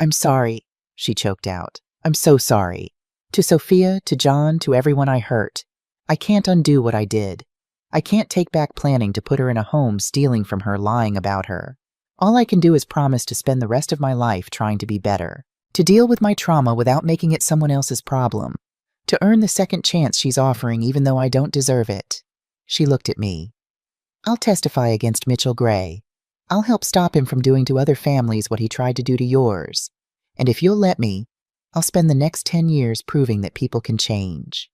I'm sorry, she choked out. I'm so sorry. To Sophia, to John, to everyone I hurt. I can't undo what I did. I can't take back planning to put her in a home, stealing from her, lying about her. All I can do is promise to spend the rest of my life trying to be better, to deal with my trauma without making it someone else's problem, to earn the second chance she's offering even though I don't deserve it. She looked at me. I'll testify against Mitchell Gray. I'll help stop him from doing to other families what he tried to do to yours. And if you'll let me, I'll spend the next 10 years proving that people can change.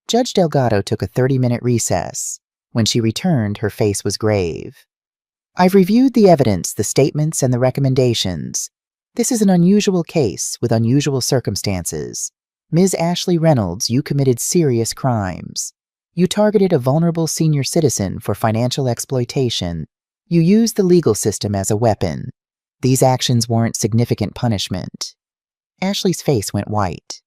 Judge Delgado took a 30-minute recess. When she returned, her face was grave. I've reviewed the evidence, the statements, and the recommendations. This is an unusual case with unusual circumstances. Ms. Ashley Reynolds, you committed serious crimes. You targeted a vulnerable senior citizen for financial exploitation. You used the legal system as a weapon. These actions warrant significant punishment. Ashley's face went white.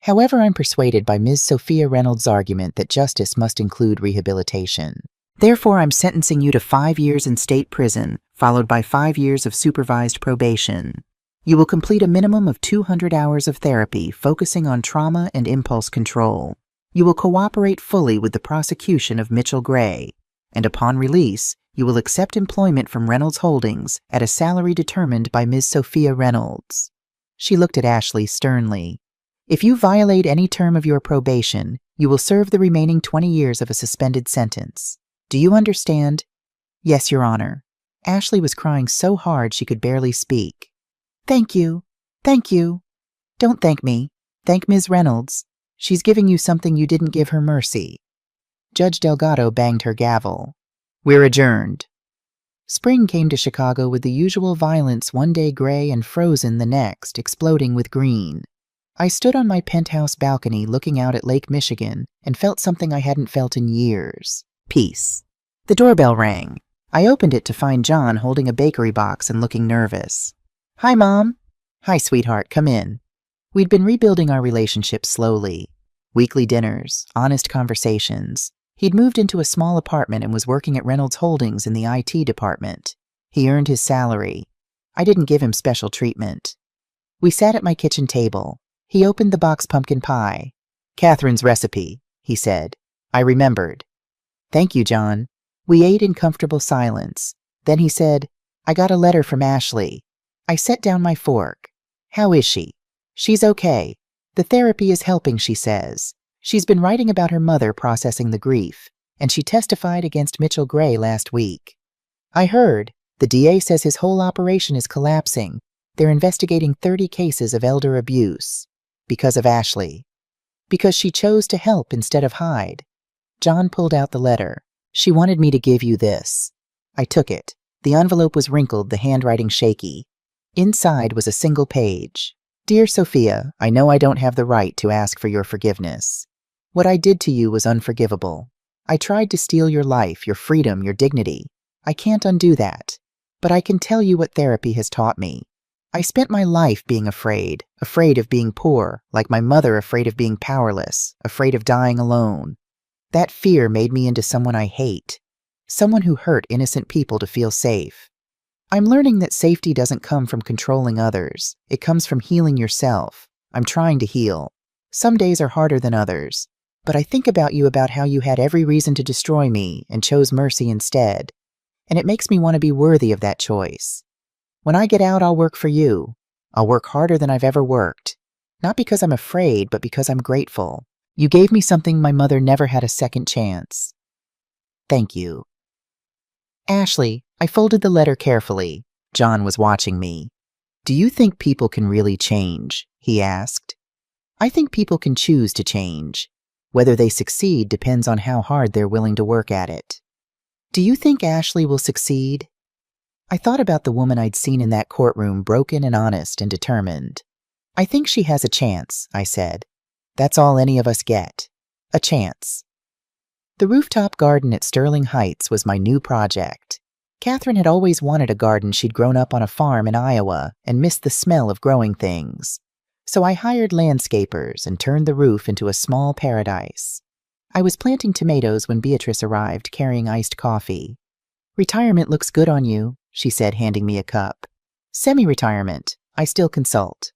However, I'm persuaded by Ms. Sophia Reynolds' argument that justice must include rehabilitation. Therefore, I'm sentencing you to 5 years in state prison, followed by 5 years of supervised probation. You will complete a minimum of 200 hours of therapy focusing on trauma and impulse control. You will cooperate fully with the prosecution of Mitchell Gray, and upon release, you will accept employment from Reynolds Holdings at a salary determined by Ms. Sophia Reynolds. She looked at Ashley sternly. If you violate any term of your probation, you will serve the remaining 20 years of a suspended sentence. Do you understand? Yes, Your Honor. Ashley was crying so hard she could barely speak. Thank you. Thank you. Don't thank me. Thank Ms. Reynolds. She's giving you something you didn't give her, mercy. Judge Delgado banged her gavel. We're adjourned. Spring came to Chicago with the usual violence, one day gray and frozen the next, exploding with green. I stood on my penthouse balcony looking out at Lake Michigan and felt something I hadn't felt in years. Peace. The doorbell rang. I opened it to find John holding a bakery box and looking nervous. Hi, Mom. Hi, sweetheart, come in. We'd been rebuilding our relationship slowly. Weekly dinners, honest conversations. He'd moved into a small apartment and was working at Reynolds Holdings in the IT department. He earned his salary. I didn't give him special treatment. We sat at my kitchen table. He opened the box pumpkin pie. Catherine's recipe, he said. I remembered. Thank you, John. We ate in comfortable silence. Then he said, I got a letter from Ashley. I set down my fork. How is she? She's okay. The therapy is helping, she says. She's been writing about her mother processing the grief, and she testified against Mitchell Gray last week. I heard. The DA says his whole operation is collapsing. They're investigating 30 cases of elder abuse. Because of Ashley. Because she chose to help instead of hide. John pulled out the letter. She wanted me to give you this. I took it. The envelope was wrinkled, the handwriting shaky. Inside was a single page. Dear Sophia, I know I don't have the right to ask for your forgiveness. What I did to you was unforgivable. I tried to steal your life, your freedom, your dignity. I can't undo that. But I can tell you what therapy has taught me. I spent my life being afraid of being poor, like my mother, afraid of being powerless, afraid of dying alone. That fear made me into someone I hate, someone who hurt innocent people to feel safe. I'm learning that safety doesn't come from controlling others. It comes from healing yourself. I'm trying to heal. Some days are harder than others. But I think about you, about how you had every reason to destroy me and chose mercy instead. And it makes me want to be worthy of that choice. When I get out, I'll work for you. I'll work harder than I've ever worked. Not because I'm afraid, but because I'm grateful. You gave me something my mother never had, a second chance. Thank you. Ashley, I folded the letter carefully. John was watching me. Do you think people can really change? He asked. I think people can choose to change. Whether they succeed depends on how hard they're willing to work at it. Do you think Ashley will succeed? I thought about the woman I'd seen in that courtroom, broken and honest and determined. I think she has a chance, I said. That's all any of us get. A chance. The rooftop garden at Sterling Heights was my new project. Catherine had always wanted a garden. She'd grown up on a farm in Iowa and missed the smell of growing things. So I hired landscapers and turned the roof into a small paradise. I was planting tomatoes when Beatrice arrived, carrying iced coffee. "Retirement looks good on you," she said, handing me a cup. "Semi-retirement. I still consult."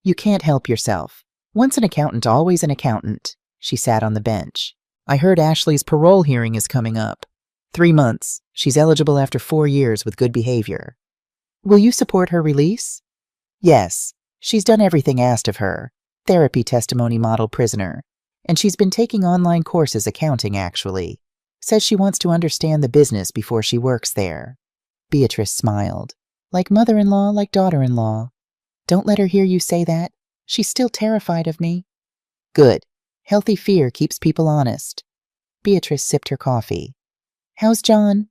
"You can't help yourself. Once an accountant, always an accountant." She sat on the bench. "I heard Ashley's parole hearing is coming up. 3 months. She's eligible after 4 years with good behavior." "Will you support her release?" "Yes. She's done everything asked of her. Therapy testimony model prisoner. And she's been taking online courses, accounting actually. Says she wants to understand the business before she works there." Beatrice smiled. "Like mother-in-law, like daughter-in-law." "Don't let her hear you say that. She's still terrified of me." "Good. Healthy fear keeps people honest." Beatrice sipped her coffee. "How's John?"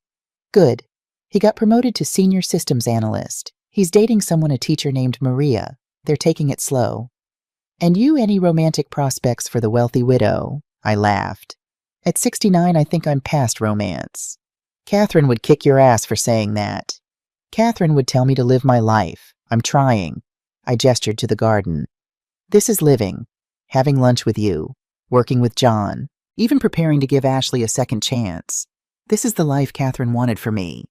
"Good. He got promoted to senior systems analyst. He's dating someone, a teacher named Maria. They're taking it slow." "And you, any romantic prospects for the wealthy widow?" I laughed. "At 69, I think I'm past romance." "Catherine would kick your ass for saying that." "Catherine would tell me to live my life. I'm trying." I gestured to the garden. "This is living. Having lunch with you. Working with John. Even preparing to give Ashley a second chance. This is the life Catherine wanted for me.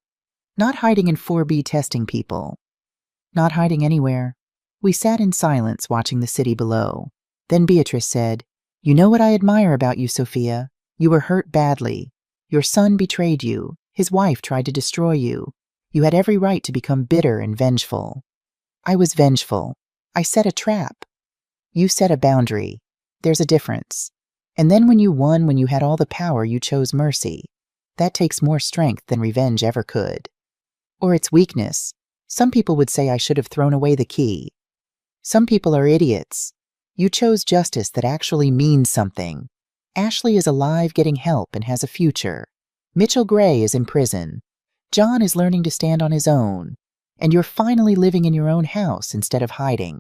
Not hiding in 4B testing people. Not hiding anywhere." We sat in silence, watching the city below. Then Beatrice said, "You know what I admire about you, Sophia? You were hurt badly. Your son betrayed you. His wife tried to destroy you. You had every right to become bitter and vengeful." "I was vengeful. I set a trap." "You set a boundary. There's a difference. And then when you won, when you had all the power, you chose mercy. That takes more strength than revenge ever could. Or its weakness. Some people would say I should have thrown away the key. Some people are idiots. You chose justice that actually means something. Ashley is alive, getting help, and has a future. Mitchell Gray is in prison. John is learning to stand on his own. And you're finally living in your own house instead of hiding.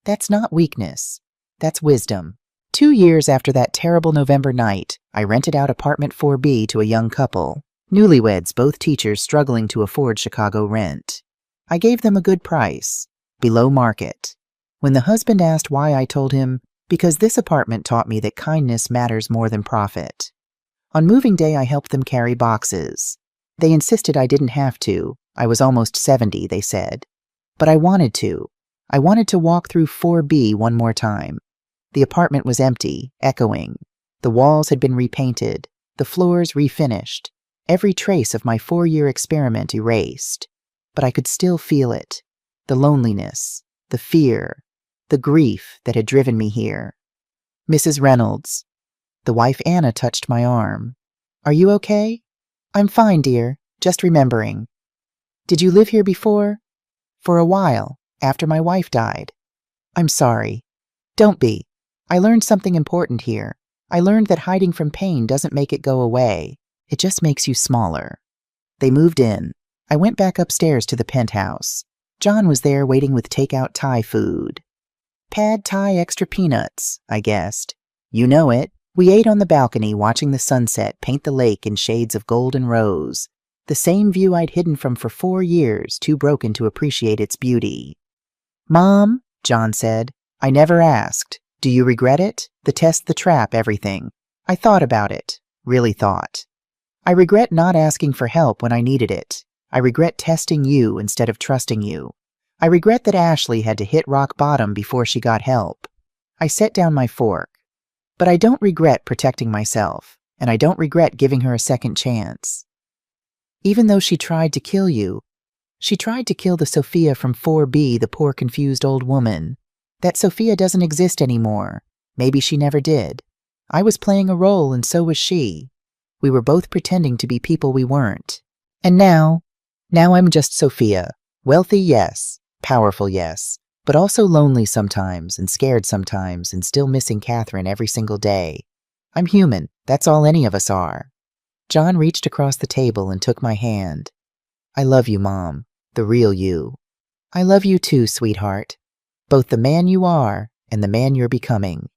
That's not weakness. That's wisdom." 2 years after that terrible November night, I rented out apartment 4B to a young couple, newlyweds, both teachers struggling to afford Chicago rent. I gave them a good price, below market. When the husband asked why, I told him, "Because this apartment taught me that kindness matters more than profit." On moving day, I helped them carry boxes. They insisted I didn't have to. I was almost 70, they said. But I wanted to. I wanted to walk through 4B one more time. The apartment was empty, echoing. The walls had been repainted, the floors refinished, every trace of my 4-year experiment erased. But I could still feel it. The loneliness, the fear, the grief that had driven me here. "Mrs. Reynolds." The wife Anna touched my arm. "Are you okay?" "I'm fine, dear. Just remembering." "Did you live here before?" "For a while, after my wife died." "I'm sorry." "Don't be. I learned something important here. I learned that hiding from pain doesn't make it go away. It just makes you smaller." They moved in. I went back upstairs to the penthouse. John was there waiting with takeout Thai food. "Pad Thai extra peanuts," I guessed. "You know it." We ate on the balcony, watching the sunset paint the lake in shades of gold and rose. The same view I'd hidden from for 4 years, too broken to appreciate its beauty. "Mom," John said, "I never asked. Do you regret it? The test, the trap, everything." I thought about it. Really thought. "I regret not asking for help when I needed it. I regret testing you instead of trusting you. I regret that Ashley had to hit rock bottom before she got help." I set down my fork. "But I don't regret protecting myself, and I don't regret giving her a second chance. Even though she tried to kill you, she tried to kill the Sophia from 4B, the poor confused old woman. That Sophia doesn't exist anymore. Maybe she never did. I was playing a role and so was she. We were both pretending to be people we weren't. And now I'm just Sophia. Wealthy, yes. Powerful, yes. But also lonely sometimes and scared sometimes and still missing Catherine every single day. I'm human. That's all any of us are." John reached across the table and took my hand. "I love you, Mom. The real you." "I love you too, sweetheart. Both the man you are and the man you're becoming."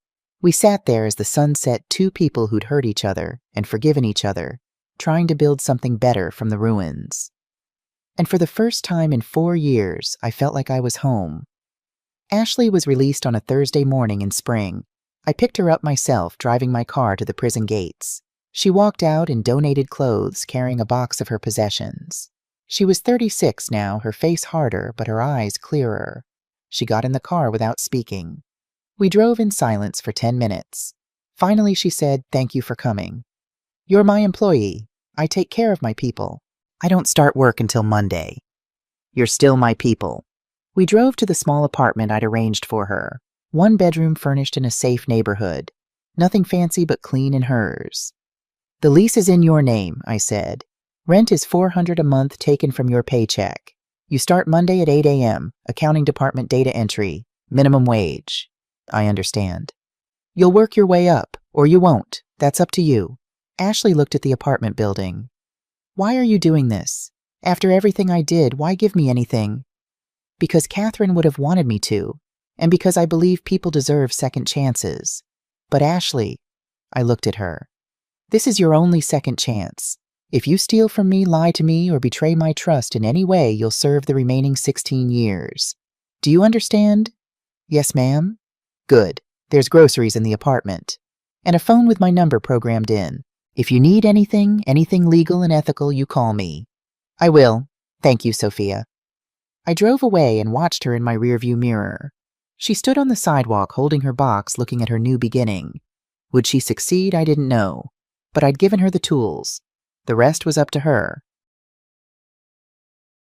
We sat there as the sun set, 2 people who'd hurt each other and forgiven each other, trying to build something better from the ruins. And for the first time in 4 years, I felt like I was home. Ashley was released on a Thursday morning in spring. I picked her up myself, driving my car to the prison gates. She walked out in donated clothes, carrying a box of her possessions. She was 36 now, her face harder, but her eyes clearer. She got in the car without speaking. We drove in silence for 10 minutes. Finally, she said, "Thank you for coming. You're my employee. I take care of my people. I don't start work until Monday. You're still my people." We drove to the small apartment I'd arranged for her. 1 bedroom furnished in a safe neighborhood. Nothing fancy but clean and hers. "The lease is in your name," I said. "Rent is $400 a month taken from your paycheck. You start Monday at 8 a.m., accounting department data entry, minimum wage." "I understand." "You'll work your way up, or you won't. That's up to you." Ashley looked at the apartment building. "Why are you doing this? After everything I did, why give me anything?" "Because Catherine would have wanted me to, and because I believe people deserve second chances. But Ashley," I looked at her, "this is your only second chance. If you steal from me, lie to me, or betray my trust in any way, you'll serve the remaining 16 years. Do you understand?" "Yes, ma'am." "Good. There's groceries in the apartment. And a phone with my number programmed in. If you need anything legal and ethical, you call me." "I will. Thank you, Sophia." I drove away and watched her in my rearview mirror. She stood on the sidewalk holding her box, looking at her new beginning. Would she succeed? I didn't know. But I'd given her the tools. The rest was up to her.